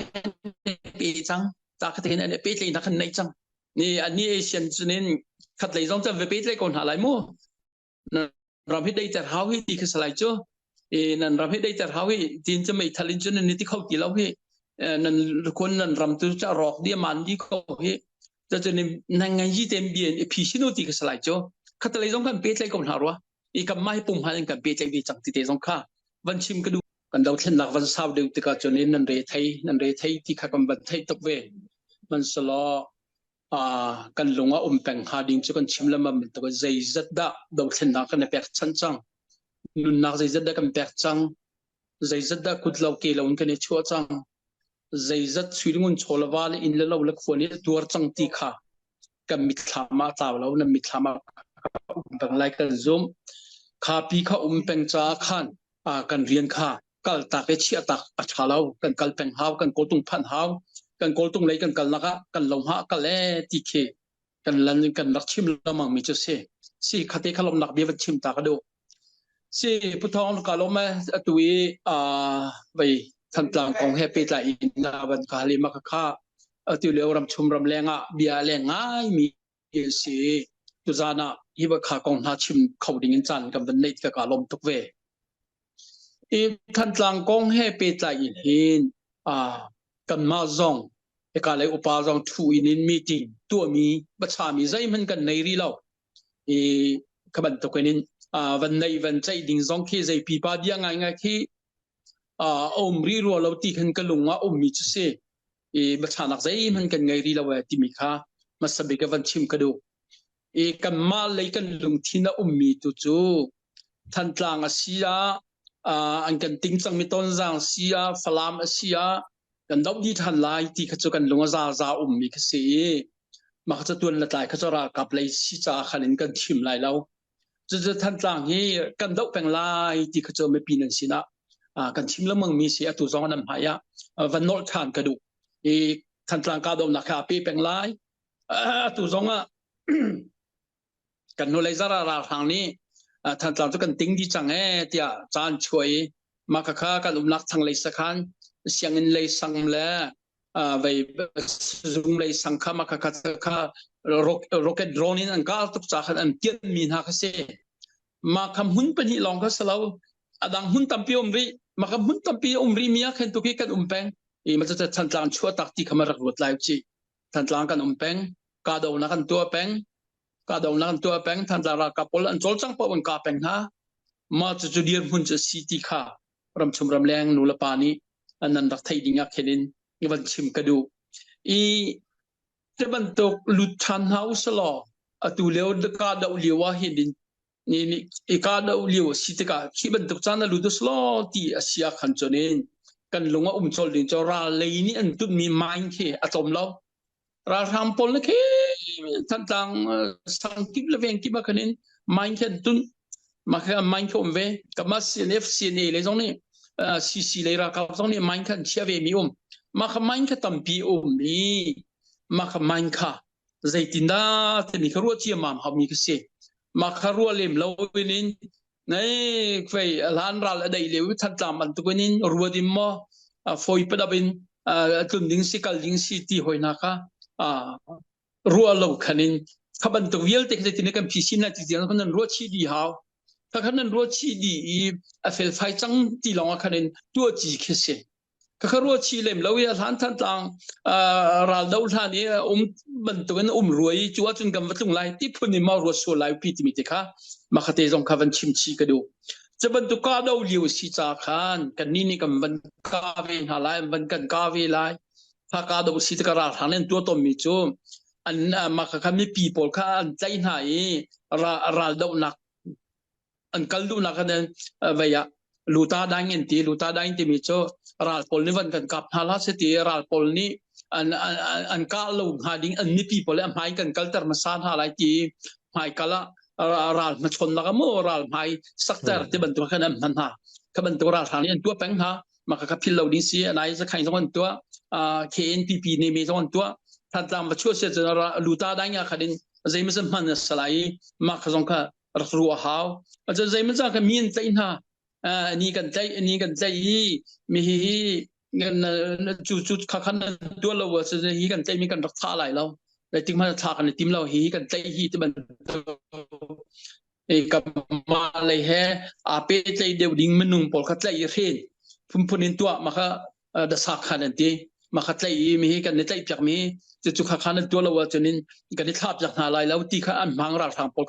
pe chang ta kha te ne pe le na kan nei chang ni an ni Asian chunin khat lei jong cha ve pe le kon ha lai mo na ram hi dei tar how hi ti kha salai cho nan ram hi dei tar how hi tin cha mai thalin chun ni ti khau ti lo hi nanคนนั้นรำตุจะรอกเดียมันดีเขาเฮจะจะนี่นั่งไงยี่เต็มเบียนพิชิโนติก็สลายจ้ะขัดเลยต้องการเปย์ใจก่อนหารัวอีกกับไม่ปุ่มหาเรื่องการเปย์ใจดีจังติเตต้องข้าวันชิมก็ดูกันดาวเช่นหลักวันเสาร์เดียวติกาจนนี้นันเรไทยที่ข้ากันบันไทยตบเวมันสลอกันลงว่าแปงหาดิ้งจะกันชิมแล้วมันตัวใจจัดดาดาวเช่นหลักกันแปกชั้นจังนุนนักใจจัดดากันแปกจังใจจัดดาคุดเราเกล้ากันเนี่ยชัวจังzaizat suilingun cholawal in la lawlak phone tur changti kha kam mithlama tawlo na mithlama banglai kan zoom kha pi kha peng cha khan kan rian kha kal ta ke chia tak athalo kan kal peng haw kan koltung phan haw kan koltung lei kan kal naka kan lom ha kal e ti khe kan lan kan rak chim lamang mi chu se si khate khalom nak be wat chim ta ka do สิพุทธองกาลมตุยไปทันตางกองเฮเปตาอินาวันกาลิมักคะตุเลวรำชุมรำแรงเบียแรงง่ายมีสิตุจานะฮิบะคะกองนาชิมเข้าดิ่งจันกับวันนี้กาลมทุกเวทันตางกองเฮเปตาอินหินกันมาซองกาเลยอุปาซองทูอินินมีติงตัวมีบัชามีใจมันกันในรีเราขบันตกนินวันในวันใจดิ่งซองเคใจปีปาเดียง่ายๆที่อมรีรัวเราตีกันกลุงว่ามีจุเสบัชานักใจมันกันไงรีเราติมิค่ะมาสบิกวันชิมกระดูกันมาเลยกันลุงที่น่ามีตุจูทันตางอาเซียอันกันติงจังมิตอนจางเซียฟลามอาเซียกันดอกดีทันไลที่ขจกันลุงซามีกษีมาขจตัวละตายขจรากับเลยสิจาขันกันชิมไลเราจะทันตางนี้กันดอกแปลงไลที่ขจไม่ปีนันสินะกันชิมแล้วมึงมีเสียตุจองนำหายวันโนทานกระดูทันตางกาดมนักปีแปลงไลตุจองกันโนเลยซาราทางนี้ทันตางทุกันติงดีจังเตียจานช่วยมาค่ากันนักทางเลยสักคันเสียงเลยสังเลไปซุงเลยสังข้ามาค่าโรเก็ตโดรนินอันก้าวตุกจากอันเตียนมีนักเสมาคำหุ่นเป็นหิลองก็สลาวดังหุ่นตั้มปีอมรีมาคำหุ่นตั้มปีอมรีมีอะเห็นตุกี้กันแปงมันจะทันตางชั่วตักที่เขามารักรวดลายจีทันตางกันแปงกาดาวนักันตัวแปงกาดาวนักันตัวแปงทันตางรักกับพลอันโจลจังปวันกาแปงนะมาจะจุดเดียร์หุ่นจะสีติค่ะรำชมรำแรงนูละปานีอันนั้นรักไทยดิ่งอักเห็นวันชิมกระดูจะบรรทุกลุทันเฮาสลอตุเลวดกาดาวเลียวเห็นนี่กาดาวเลียวสิตกาที่บรรทุกจานลุดสลอที่อาเซียขันจนินกันลงว่าโจลินจราเลยนี่อันตุมีไม้เคอตอมเราราทำพลเคทันตังสังกิบเลเวงกิบมาคันินไม้เคตุนมาแค่ไม้เคอมเวกับมาซีเอฟซีเนเลยตรงนี้ซีเลยรากับตรงนี้ไม้เคเชียเวมีมาขมันก็ตั้มปีมีมาขมันค่ะใจตินดาแต่มีครัวเจียมหามีก็เสียมาครัวเล่มเราเป็นนินในไฟหลานรัลได้เลวทันตามันตุกนินรัวดิมมาฟอยประดับตุนดิ้งสิกัลดิ้งสิที่หอยนักรัวเราขันินขบันตุกเวลเทคนิคกันพิชิตนะที่เดียวกันนั้นรัวชีดีฮาวถ้าขันนั้นรัวชีดีเฟลไฟจังที่ลองขันินตัวจีเคเสียก็ครัวชีเลมแล้วทันตังรัลดาวท่านี้มันตัวนั้นรวยจัวจนกำวัดลงไล่ที่พูดในมารัวโซไลพิจิมิติค่ะมาขัดเตจงคาวันชิมชีกระดูจะบรรทุกกาดาวเลียวสิจาขันกันนี่กำบันกาเวหาไลบันกันกาเวไลถ้ากาดาวสิตกราทางนั้นตัวตนมิจูอันมาขัดมีปีโป้ค่ะอันใจหายรัลดาวนักอันกัลดูนักนั้นเวียลูตาดังเงินตีลูตาดังที่มีโจรัลพอลนี่วันกันกับฮาลาสตีรัลพอลนี่อันกาลูหาดิ้งอันนี้ปีพอลเลยหายกันกัลเตอร์มาสานฮาลายที่หายกัลรัลมาชนนักโมรัลหายสักแต่ที่บรรทุกขนาดนั้นฮะขบรรทุกรัลทางนี้ตัวแปงฮะมากับพิลเราดิซีนายจะใครสักคนตัวKNPP นี่มีสักคนตัวท่านตามมาช่วยเสร็จลูตาดังอย่างขัดินใจมันจะมันสลายมาขจงค่ะรัวหาวจะใจมันจะขมิ้นใจนะนี่กันใจมีเงินจุดข้าขันตัวเราว่าจะฮีกันใจมีกันรักษาอะไรเราแต่ถึงมาทากันทีมเราฮีกันใจฮีที่มันกับมาเลยแฮเปใจเดียวดิ่งมันนุ่งปอลขัดใจเรียนพุ่นตัวมาค่ะดัชขันทีมาขัดใจมีกันในใจจากมีจะจุดข้าขันตัวเราว่าจะนินกันที่ทาบจากอะไรแล้วที่ข้าอันมังรักทางปอล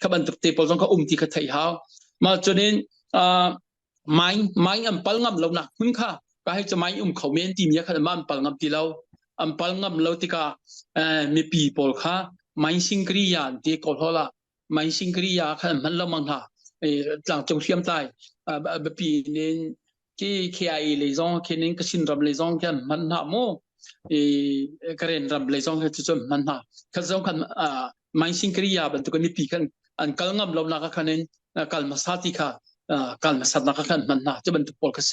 ข้าบันทึกเตปอลต้องข้าที่ข้าไทยหาวมาจนินไม้อันปัลงับเราหนักคุณค่ะก็ให้จะไม้เขาเมนทีมีขนาดมันปัลงับที่เราอันปัลงับเราที่ก็มีปีโป้ค่ะไม้สิงครียาที่กอลละไม้สิงครียาขนาดมันเรามังหาหลังจากเชื่อมใจปีนี้ที่KIAเลยจ้องแค่นี้ก็ชินรับเลยจ้องแค่มันหาโมกระเด็นรับเลยจ้องแค่จะมันหาแค่จ้องกันไม้สิงครียาบรรทุกมีปีกันอันกัลงับเราหนักขนาดนี้กัลมาสาธิค่ะการมาสัตว์นักขันมันนะจะบรรทุกพอลก็เส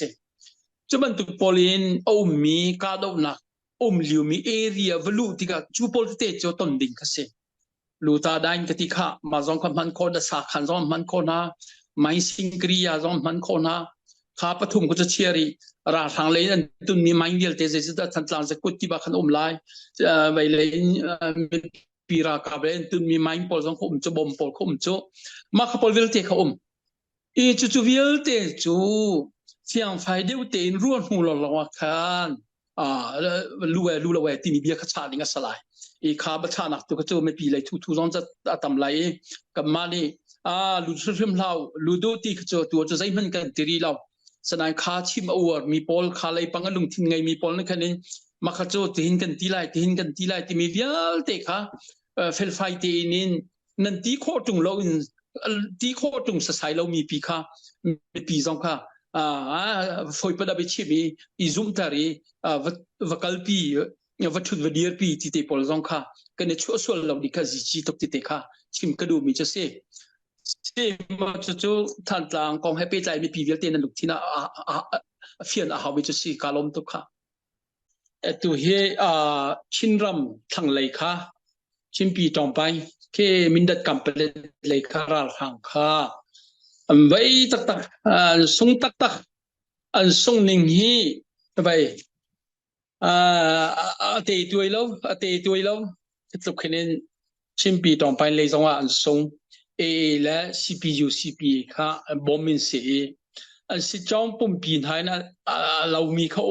จะบรรทุกพอลินมีกาดาวนักลิวมีเอเรียวลูที่ก็จูพอลเตจต้นดิ่งก็เสลูตาได้ก็ที่ข้ามาจงคำมันโคดสักขันจงมันโคนะ mai singkriya zong man khona kha pathum ko chiari ra thang le an tun mi mai dial te je da than tlang se kut ki ba khan lai vai le pira ka be tun mi mai pol zong khum chu bom pol khum chu ma kha pol vil te kha e chu vil te chu chiang phai deu te in ruan hu lo lo khan lu la we ti mi bia kha cha ninga salai e kha ba cha nak tu ka chu me pi lai thu zong za atam lai ka ma ni lu thrim lau lu do ti kha chu tu chu zai man kan ti ri lau sanai kha chim awar mi pol kha lai pangalung thin ngai mi pol na khanin ma kha chu tin kan ti lai ti mi vial te kha fel fai te inin nan ti kho tung lo in ti kho tung sa sai lo mi pi kha mi pi zong kha foi pada be chibi izum tari vakalpi vathut vadir pi ti te pol zong kha kan chu sol lo di kha ji chi tok ti te kha chim ka du mi cha se ma chu than tlang kong happy lai mi pi vial te nan luk thina fian a ha mi cha si kalom tok kha tu he chinram thang lai kha chimpi tong pai ke mindat kampale lai kha ral hang kha vai tak sung tak an sung ning hi vai ate tuai lo tluk khenin chimpi tong pai le zonga an sung e la CPU CPA kha bomin se an si chong pum pin hai na lo mi kha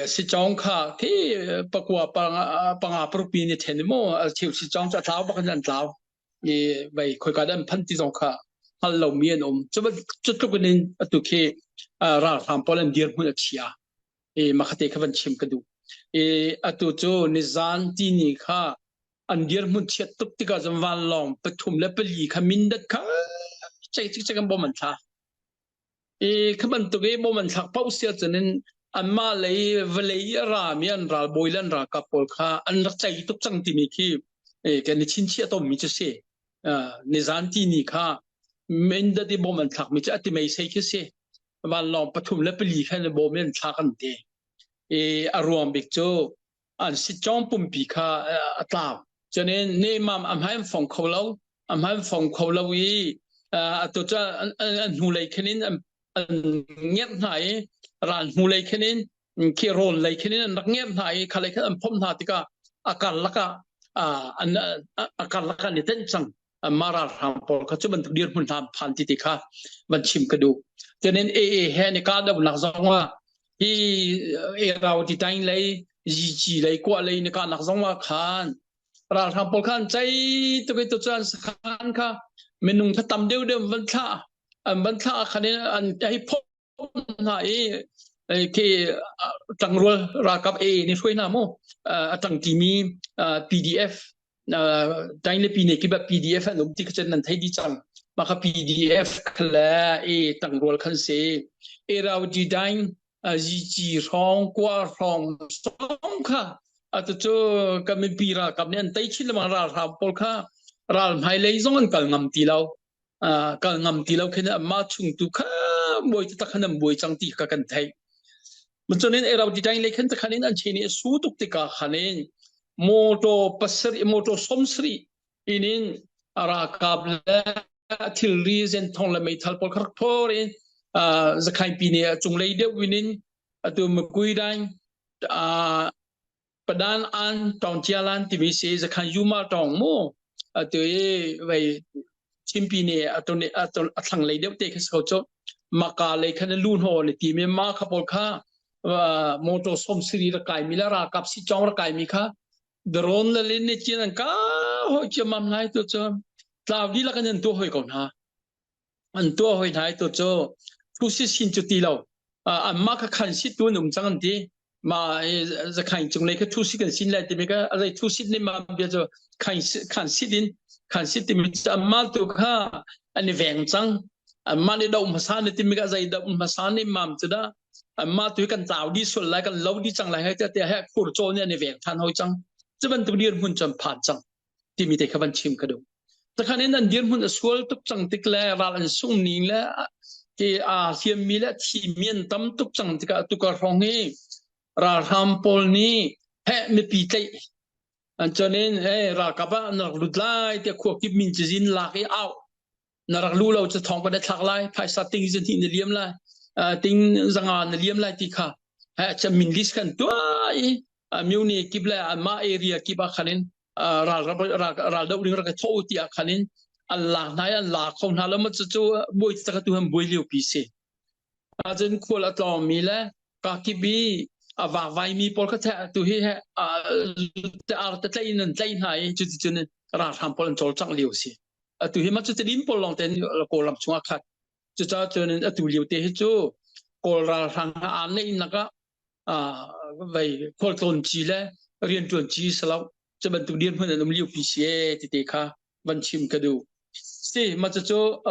si chong kha ke pakwa panga propi ni thenmo chiu si chong cha tlaw ba kan tlaw e vai khoi ka dan phan ti zong kha hallo mien chuba chutukunin atuke ra tham polan dir mun achia e makhate khaban chim kadu e atu chu nizan ti ni kha andir mun chet tuk tika zamwan long pathum le pali khamin dat kha chai chik chakam boman tha e khaban tuge boman thak pau sia chanin amma lei velei ra mian ral boilan ra kapol kha an rak chai tuk chang ti mi khi e kan chin chia to mi che se nizan ti ni kha men da di boman thak mi cha ti mai sei khi se wan long pathum le pali khan bomen thakan te e arom bik cho an si chong pum pi kha atlaw chanen ne mam am haim phong kholo am haim phong kholo wi to cha an hu lai khanin an ngep nai ran hu lai khanin ki rol lai khanin an ngep nai khalai khan an phom na tika akal laka an akal laka ni ten chang mara ram pol kha chuban dir mun tham phan ti ti kha ban chim ka du chanen he ne ka da nak zongwa hi raw ti tain lai ji lai kwa lai ne ka nak zongwa khan ra ram pol khan chai to ke to chan khan kha menung tha tam deu dem ban tha khan an ai phom na ke tangrol ra kap ni thoi na mo atang ti mi PDF tain le pi ne ki ba PDF an ti kchen nan thai di chang ma kha PDF khala tangrol khan se raw di dain ji rong kwa rong song kha atu ka me pira kap ne an tai chil ma ra pol kha ral mai le zong an kal ngam ti lau khena ma chung tu kha boi ta khanam boi chang ti ka kan thai mun chonen raw di dain le khan ta khanin an chini su tuk ti ka khanin moto somsri inin ara kabla til reason thong la mai thal pol khar thorin zakai pine chunglei de winin atu mkui dang padan an tong chialan tv se zakai yuma tong mo atu vai chimpine atone athang lei de te khau cho maka le khan lun ho le ti me ma khapol kha moto somsri ra kai milara kap si chong ra kai mi kha drone la lin ni chin ka ho chamam nai to cho tlaw di la kan to hoi kon ha an to hoi nai to cho tu si sin chu ti lo amma ka khan si tu num chang an ti ma za khain chung nei ka tu si kan sin lai ti me ka ai tu si ni ma bia cho khan si ti mi amma to kha an veng chang amma ni dau ma sa ni ti me ka zai dau ma sa ni mam chu da amma tu kan taw di sul lai kan lo di chang lai ha te ha kur cho ne ni veng than hoi chang chuban tu dir mun cham phan chang ti mi te khaban chim ka do ta khanin an dir mun sual tuk chang tik la ral an sung ni la ke siam mi la thi mien tam tuk chang tika tu ka rong ni ra ram pol ni he mi pi tai an chonen ra ka ba na ludlai te kho ki min jin la ke au นารักรู้เราจะท้องไปได้ทักไล่ภายสติงจะที่เลียมไล่ติงสังานเลียมไล่ที่ค่ะจะมินลิสกันตัวมิวนี่กิบไล่มาเอเรียกิบอาคันินราดาวลิงรักโทติอาคันินอัลลาห์นายอัลลาห์เขาหาแล้วมันจะบุยตะกตุหันบุยเลียวปีเสอาจารย์ควรตอมีแล้วกากิบีว่าไว้มีปอลก็แท้ตัวเฮแต่อาตะไลนันไลนายจุดๆราทำปอลจอลจังเลียวสิตัวเฮมันจะดินปอลองเต็นโกลัมชงคัดจะจนตัวเลียวเตะจูโกราทางอันนี้นักไว้โคลตนจีแล้วเรียนจวนจีสลับจะบรรทุกเรียนเพื่อนนมเลียวพิเศษที่เตะค่ะบัญชิมกระดูสิมันจะ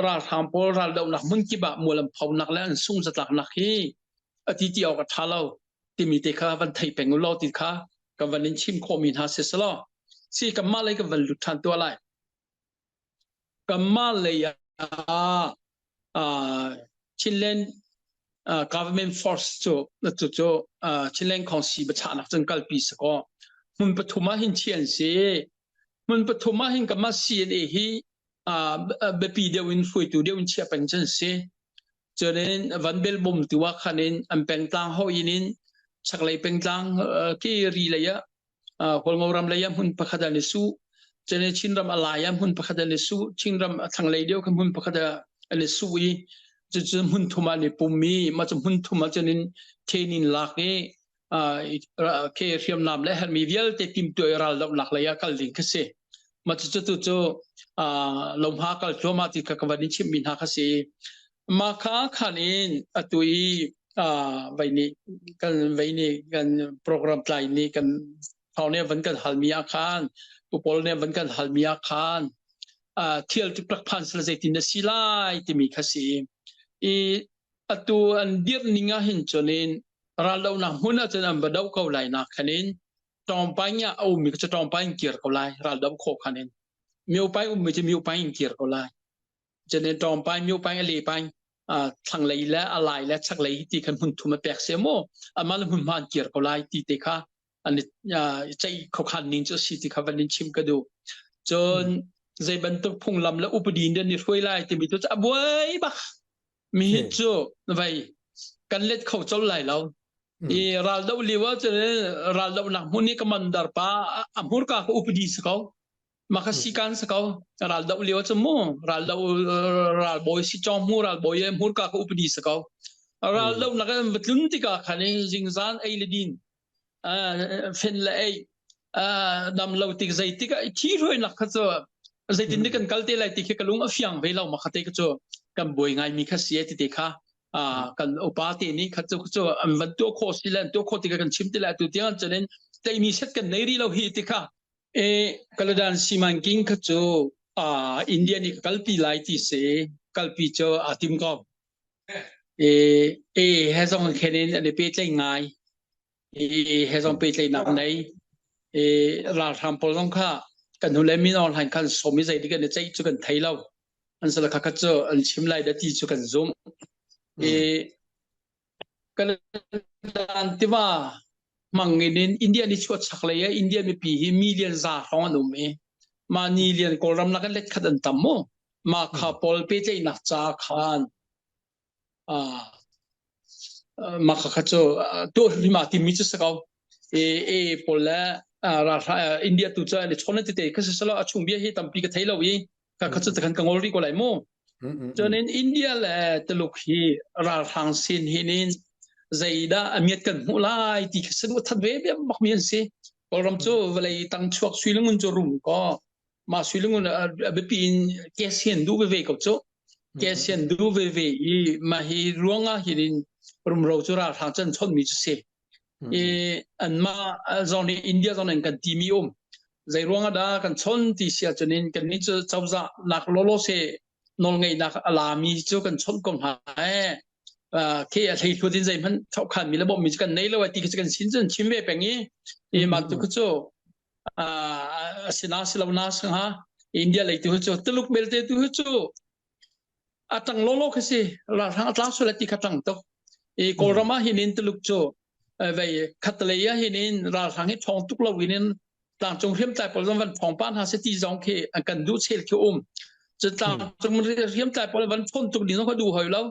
ราทำปอลราดาวนักมึงกิบะมัวลำพาวนักแล้วสุ่งสตักนักฮีที่เจียวกับท่าเราที่มีเตะค่ะวันไทยเป็นกุลติค่ะกับวันนี้ชิมโคมินฮาเซสลอสิกับมาเลยกับวันลุทันตัวอะไรกับมาเลยชินเลนgovernment force จุชินเลนของสีประชานักจังกัลปีสก็มันปฐมหินเชียนเสมันปฐมหินกับมาซีเอฮีเบปีเดียวอินฟุยตัวเดียวอินเชียเป็นจังเสจนนั้นวันเบลบุมตัวขันนั้นอันเป็นต่างห้อยนั้นสักเลยเป็นต่างที่รีเลยคนงรำเลยหุ่นประคดานิสุจนชินรำอะไรหุ่นประคดานิสุชินรำทางเลยเดียวกับหุ่นประคดานิสุอีจะหุ่นทุมาในปุ่มมีมาจะหุ่นทุมาจนนั้นเทนินลักนี้เคเรียมนำและเฮมีเวลเตติมตัวเราหลักเลยกัลลิงค์เสมาจะลมหากัลโจมาติกับวันนี้ชิมบินหาเสมาค้าขันอินตุยไว้นี่กันโปรแกรมไลน์นี่กันเขาเนี่ยวันกันฮัลมีอาคารอุปกรณ์เนี่ยวันกันฮัลมีอาคารเที่ยวที่ประพันธ์สละเจตินสิไลที่มีคสีตัวอันเดียร์นิงาหินจนินเราเราหนักหุ่นอาจจะนำบดาวเขาไลนักขันอินตอมไปเนี่ยเอามีก็จะตอมไปเกียร์เขาไลเราดาวโคขันอินมีอุปายมีจะมีอุปายเกียร์เขาไลจะเน้นตอมไปมีอุปายอะไรไปทางเลยและอะไรและสักเลยที่กันหุ่นทุ่มแปลกเสียโมมาแล้วหุ่นมาเกียร์เขาไล่ที่เตะค่ะอันนี้ใจเขาขันนินจะสิที่เขาวันนี้ชิมกระดูจนใจบรรทุกพงลำและอุปดีนเดินนี่ช่วยไล่ที่มีตัวจะบวยบักมีจุไว้กันเล็ดเขาเจ้าไหลแล้วเราเดาลีว่าจะเราเดาหนักหุ่นนี้ก็มันดาร์ป้ามุรกาอุปดีสเขาmakasikan sakau ralda uliwa chamo ralda boy si chommu ral boy murka ko updi sakau ralda naga batluntika khane jingzan ailedin fen la ai dam lautik zaitika thiroi nakhacho zaitin kan kalte lai tikhe kalung afyang veilaw makhate kacho kan boy ngai mi khasie ti tekha kan opate ni khacho khacho amwan to kho silan to kho tika kan chimte la tu tiang chanen tai mi set kan nei ri lo hi tikha kaladan simangking khacho India ni kalpi lai ti se kalpi cho atim ko hezong khenen ane pe tlai ngai hezong pe tlai nak nei la tham pol long kha kan hule min on han kan somi zai dikan chai chu kan thailo an sala kha khacho an chim lai da ti chu kan zoom kaladan tiwa manginin India ni chot saklaya India me pi million za hong no me ma million koram na kan let khadan tammo ma kha pol pe chei na cha khan ma kha khacho to rima ti mi chu sakau pola ra India tu cha le chona te ka sala achung bia hi tampi ka thailo wi ka khacho ta kan kangol ri ko lai mo chonen India la teluk hi ra thang sin hinin zaida amiat kan mulai ti khasadu thadwe be makmian se koram cho walai tang chuak suilangun cho rum ko ma suilangun be pin kesian du be ko cho kesian du be I ma hi ruanga hirin rum ro cho ra thang chan chon mi se an ma zone India zone kan ti mi zai ruanga da kan chon ti sia chonin kan ni cho chawza nak lolo se nol ngai nak alami cho kan chon kom ha ke athai thuin zai man thau khan mi labo mi kan nei lo ti kan sin chen chimbe pengi ma tu chu sina silawna sangha India lai tu chu tuluk belte tu chu atang lolo khasi la thang atla sula ti khatang to kolrama hinin tuluk chu vai khatleya hinin ra thang hi thong tuk lo winin tang chung hrim tai pol van phong pan ha se ti jong ke kan du chel ki จะตามจงเรียมใจปอลวันพ้นตุกดีน้องก็ดูหอยแล้ว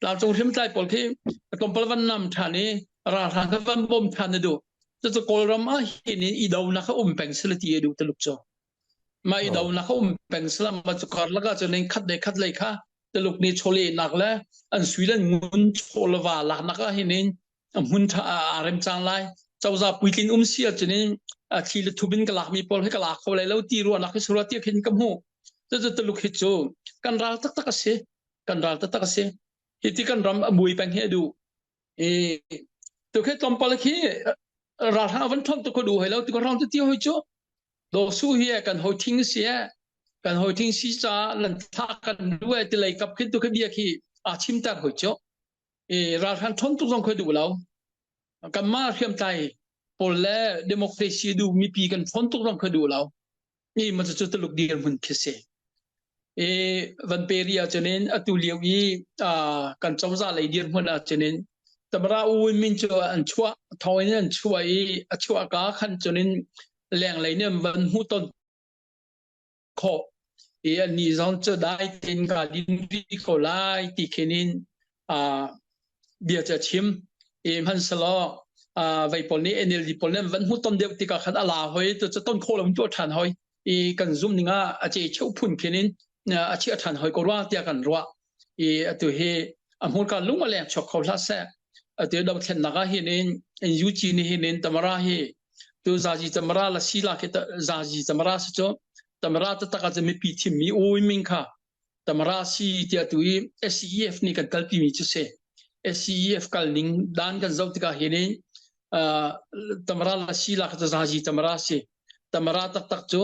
ตามจงเรียมใจปอลที่ตรงปอลวันนำฐานนี้ราทางก็วันบ่มฐานดูจะกอลรำเห็นอีดาวนะคะแปงสลตีดูตลุกจอมาอีดาวนะคะแปงสลัมมาจะกอดแล้วก็จะเล่นคัดเลยค่ะตลุกนี้โชเลนักแล้วอันสวีเดนมุนโชลวาลักนักเห็นมุนอาริมจังไลเจ้าจะปุยลินเสียจะนี่ทีละทุบินกลามีปอลให้กลาเขาเลยแล้วตีรัวนักสุรตีเห็นกำหูจะตลุกเหตุกันรัลตักเสกันรัลตักเสเหตุกันรำมวยแปงให้ดูตัวแค่ตอมปอลขี้ราทางวันทนตัวก็ดูให้แล้วตัวก็ร้องตัวเตี้ยวให้จ่อโดสู้เฮียกันหอยทิ้งเสียกันหอยทิ้งซีจ้าลันทักกันด้วยที่ไหลกับขึ้นตัวก็เบียขี้ชิมตาหอยจ่อราทางทนตัวต้องคอยดูแล้วกันมาเทียมใจปอลและเดโมคราซีดูมีปีกันทนตัวต้องคอยดูแล้วนี่มันจะตลุกเดียร์มันคิดเสียวันเปรียจะเน้นตุเลียวอีกันจอมซาไหลเดียร์มันจะเน้นแต่เมื่อวันมินจะอันชั่วทอยเนี่ยอันชั่วชั่วกาขันจะเน้นแรงไหลเนี่ยวันหูต้นขออันนี้เราจะได้ตินการดินวิโคไลที่เขนินเบียจะชิมพันสลอไวปอลนี้เอเนลดีปอลเนี่ยวันหูต้นเดียวที่การขัดอาลาหอยจะต้นโคลมตัวฐานหอยกันซุ่มนึงอาจจะเชี่ยวพุ่นเขนินอาชีพฐานหอยก็ว่าเตียกันรัวตัวเฮอำหัวการลุงมาแรงช็อกเขาลัดแซ่ตัวดาวเทนนักเฮนินยูจีนี่เฮนินตมราเฮตัวซาจิตมราละศิลาเกตซาจิตมราสิโจตมราตตะกัจะมีปีที่มีโอ้ยมิงค่ะตมราสีเตียตัว SEF นี่กันกัลปีมีจุเซ SEF กัลนิงด้านกันเจ้าติกาเฮนินตมราละศิลาเกตซาจิตมราสิตมราตักโจ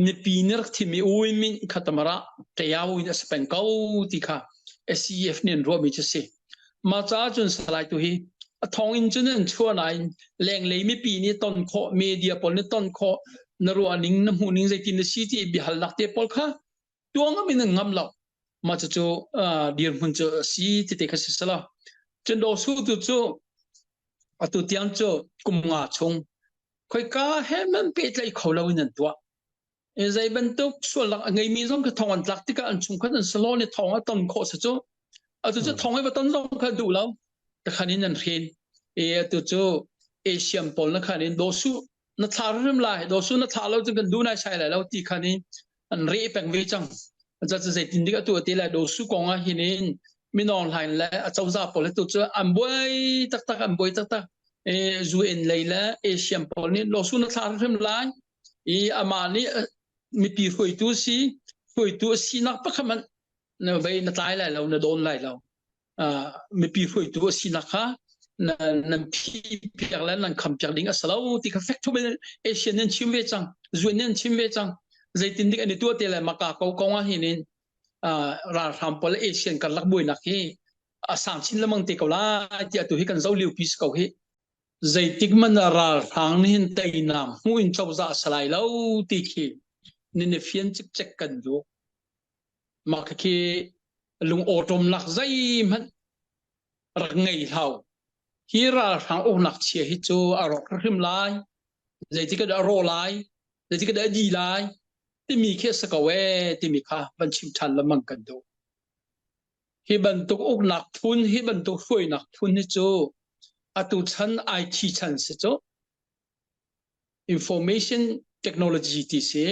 นี่ปีนี้รักที่มีโอ้ยมิงค่ะตมราเทียวินสเปนเก้าติค่ะ SEF นี่รัวมีจุเซมาจ้าจนสลายตัวเฮทองอินจนนั้นชั่วไหนแรงเลยไม่ปีนี้ต้นโคเมเดียปอลนี่ต้นโคนรัวนิ่งน้ำหูนิ่งใจกินซีที่บิฮัลลักเตปอลค่ะตัวงั้นมีหนึ่งงำหลับมาจะโจเดียร์มันจะซีที่เตะกันสิสละจนโดสู้ตัวโจตัวเตียงโจกุมงาชงค่อยก้าให้มันเปิดใจเขาเราอินตัวใจบรรทุกส่วนหลักไงมีส่วนกระทองอันหลักที่การชงกันสโลนี่ทองต้นโคสโจตัวจะทองให้ประต้นต้องกันดูแล้วแต่คันนี้นั่นเห็นตัวจะเอเชียมปอลนะคันนี้โดสู้นัทาเริ่มไล่โดสู้นัทาเราจะกันดูนายชายแล้วที่คันนี้อันเรียบเป็นวิจังจะเสร็จจริงๆตัวที่แล้วโดสู้กองอ่ะเห็นไม่นอนหายแล้วเจ้าซาปอลตัวจะอันบวยตักอันบวยตักจูเอ็นเลยแล้วเอเชียมปอลนี่โดสู้นัทาเริ่มไล่อามานี่มีปีหอยตัวสีนักปะขมันเนี่ยไปนัดไล่แล้วนัดโดนไล่แล้วมีปีหอยตัวสีนักค่ะนั่นพี่เพียงแล้วนั่นคำเพียงดิ้งสลาวที่เขาเฟกทุกเป็นเอเชียนชิมเวจังจูเนียนชิมเวจังใจตินดิกันในตัวเตลมากาเขากงว่าเห็นราทำพลเอเชียนกันลักบุยนักที่สามชิ้นละมังติกล่าที่ตัวที่กันเจ้าเลี้ยวพิสเขาที่ใจติกมันราทางนี้เต็มน้ำหูอินเจ้าจะสลายแล้วที่ที่นี่เนี่ยฟินจิกกันดูมาคือลุงโอตมนักใจมันรักไงเท่าฮีราทางอกนักเชียฮิโจอารอกริมไลใจที่ก็ได้โรไลใจที่ก็ได้ดีไลที่มีแค่สกเวที่มีค่าบัญชีทันละมังกันดูฮีบันตุกอกนักทุนฮีบันตุกช่วยนักทุนฮิโจอตุชันไอทีชันสิโจ information technology ที่เสีย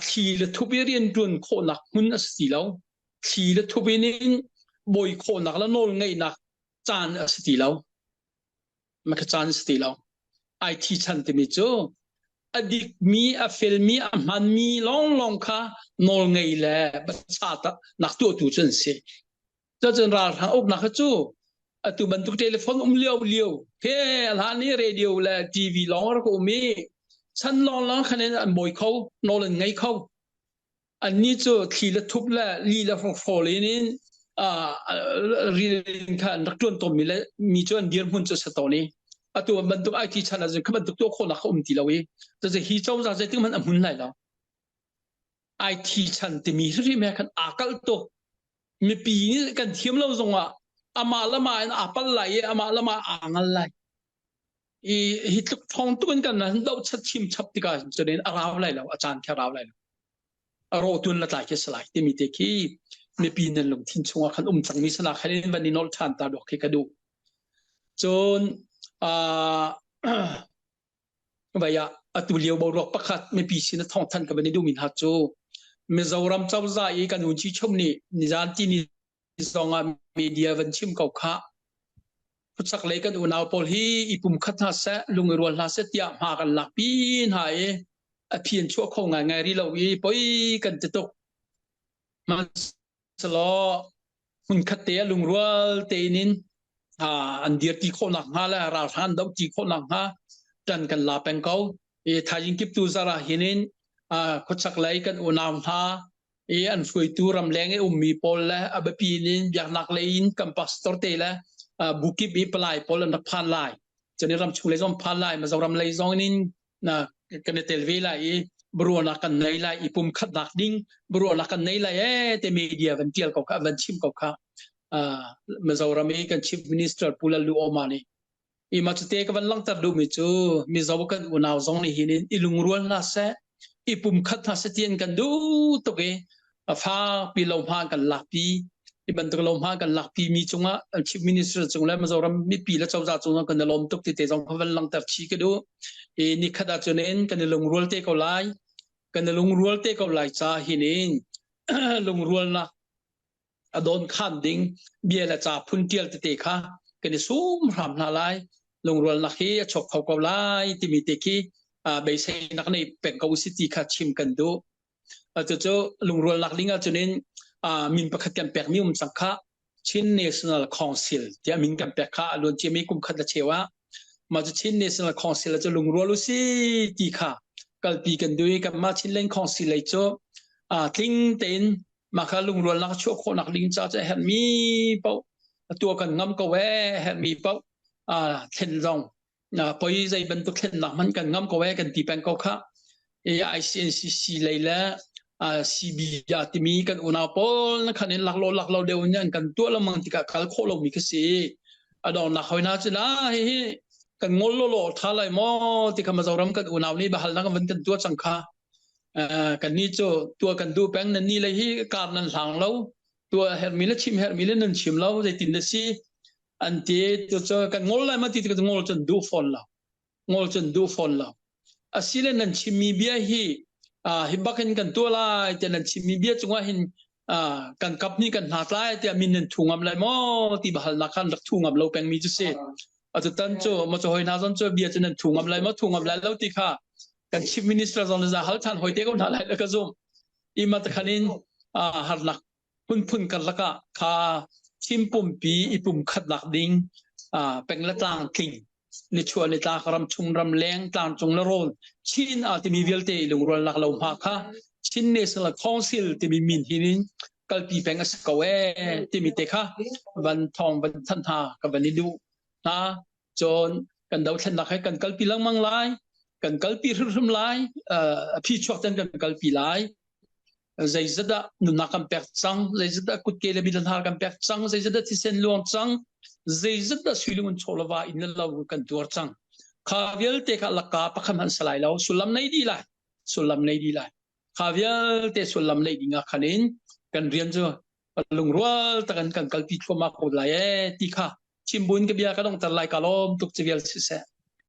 ทีละทุบเรียนดวนโคนักหุ่นอสิแล้วทีละทุบนี้บ่อยโคนักแล้วโน่นไงนักจานอสิแล้วมันก็จานสติแล้วไอทีชันที่มีโจอดีตมีฟิลมีมันมีลองค่ะโน่นไงแหละบัชาตนักตัวจนเสียจะจนราทางอกนักโจตัวบรรทุกโทรศัพท์เลี้ยวเฮ้หลานนี่เรดิโอและทีวีลองแล้วก็มีฉันลองคะแนนอันบ่อยเขาโน่นไงเขาอันนี้จะทีละทุบและลีละฟอลเลยนี่เรียนค่ะนักดนตรีมีจวนเดียร์หุ่นจะสตอนี้ตัวบรรทุกไอทีชันจะขึ้นบรรทุกตัวคนนักตีเราเองแต่จะฮิจเอาจะถึงมันหุ่นไหนแล้วไอทีชันที่มีเรื่องแม้กันอากาศตัวมีปีนี้กันเทียมเราส่งว่าอามาละมาอาปัลไหลอามาละมาอ่างอะไรฮิตทองตุนกันนะเราชัดชิมชับติกาจะเรียนอาราวอะไรแล้วอาจารย์แค่ราวอะไร โรตุนละตายสลายที่มีเตคีมีปีนั้นลงทิ้งชงคันจังมีสนาคันนี้วันนี้นอลทานตาดอกกระดูจนบายอัตุเลียวบรอกประคัดมีปีสินทองทันกับวันนี้ดูมินฮัจโจมีเจ้ารำเจ้าใจกันหุ่นชีชมนี่นิจานที่นี่สองมีเดียวันชิมเก่าข้าพุทธศักดิ์กันอุณาปอลฮีอีปุ่มขัดหาเสลุงรวนลาเสติยาหากันหลักปีนหายเพียนชั่วคงไงรีเราอีปอยกันจะตกมันสลอหุ่นขัดเตะลุงรัวเตนินอันเดียร์ที่คนหนักฮาและราชันดาวที่คนหนักฮาจันกันลาเป็นเขาทายิงกิบตูซาราหินินพุทธศักดิ์กันอุณาฮาอันช่วยตูรำแรงมีปอลและอับปีนินอยากหนักเลยอินกัมปัสตอร์เตละบุกิบีปลายปอลนักพันลายจะได้รำชุเลซอมพันลายมาจะรำเลยซองนินนะกันเตลเวลาบรัวนักกันในลายปุ่มขัดนักดิ้งบรัวนักกันในลายแต่มีเดียวันเที่ยวกับวันชิมกับเขามาจะรำให้กันชิฟมินิสเตอร์พูลลูโอมานี่มาจะเตะกันวันลังตัดดูมิจูมีจะว่ากันอุณาซองนี่หินินลุงรัวน่าเสปุ่มขัดน่าเสตียนกันดูตัวเองฟ้าปีลมพากันหลักปีบันทึกลมหากันหลักปีมีจงอ่ะชิฟมินิสเตอร์จงแล้วมาจะรำมีปีแล้วเจ้าจงอ่ะกันลมตกติดแต่จงวันลังตัดชีกันดูนี่ขดาจนเองกันลงรัวเตะเขาไล่กันลงรัวเตะเขาไล่จ้าหินเองลงรัวนะโดนขันดิ้งเบียร์ละจ้าพุ่นเตียลเตะค่ะกันสูงรำนาไล่ลงรัวนักเฮียชกเขาไล่ที่มีเตะกี้ใบเซนักในเป็นกาวสิติขัดชิมกันดูเจ้าลงรัวนักลิงจนเองมินประคัดกันแปลกมิสังฆะชิน National Council ที่มินกันแปลกค่ะล้วนจะมีกุมขัดเชวะมาจะชิน National Council จะลงรัวลุสิตีค่ะกัลปีกันด้วยกับมาชินเล่น Council เลยจ้าทิ้งเต็นมาค่ะลงรัวนักชั่วคนนักลิงจะเห็นมีเป้าตัวกันงำก็แวเห็นมีเป้าเทนรองพอใจบรรทุกเทนหนักมันกันงำก็แวกันตีแปลงก็ค่ะICNCC เลยแล้วCB ที่มีกันอุณาปอลนะคันนี้หลักเราเดียวเนี่ยกันตัวละมันที่กับโคเรามีก็สิดอนนักหอยน่าจะได้กันงอลโลท่าไรมอที่คำมาจะรำกันอุณานี่บาลนักมันกันตัวสังฆากันนี่จ้ตัวกันดูแปงนั่นนี่เลยที่การนั้นหลังเราตัวเฮร์มิลชิมเฮร์มิลนั่นชิมเราจะติดนะสิอันที่ตัวกันงอลอะไรมาที่กันงอลจนดูฟอนเรางอลจนดูฟอนเราสิเลนั่นชิมมีเบียฮีฮิบักเห็นกันตัวลายแต่นั่นชิมีเบียจงว่าเห็นกันกับนี่กันหาลายแต่มินนั่นทุ่งอะไรมอที่บาลนักขันรักทุ่งเราเป็นมีจุดเสดอาจจะตั้งโจมาจะหอยนาจนโจเบียจะนั่นทุ่งอะไรมาทุ่งอะไรแล้วที่ค่ะกันชิมินิสตราจนจะหัลทันหอยเตก็น่าไรแล้วก็ซุ่มอีมาตะคันินหัดหลักพุ่นกันละก็ค่ะชิมปุ่มปีอีปุ่มขัดหลักดิ้งเป็นละต่างกิ่งในช่วงในตากรำชุมรำแรงต่างจงละโรนชินอาจจะมีเวลเตลงรวนหลักเราหาค่ะชินเนสละคอนซิลที่มีมินหินินกัลปีแปงสกเวที่มีเตค่ะวันทองวันทันทากับวันนี้ดูนะจนกันเดาทันหลักให้กันกัลปีลังมังไลกันกัลปีรุ่มไลพี่ชอบกันกัลปีไลใจจะได้นุนักกันแปกจังใจจะได้กุดเกลบิดันหากันแปกจังใจจะได้ที่เซนลวงจังใจจะได้สุลุนโชลวาอินเรากันตัวจังข้าเวลเตะลักกาปักมันสลายแล้วสุลัมในดีไลสุลัมในดีไลข้าเวลเตะสุลัมในดีงาขันินกันเรียนจ้ะลุงรัวตะกันกัลปีทั่วมาโคลายที่ข้าชิมบุญกับยาก็ต้องตัดไล่กาลมตุกเจเวลสิเส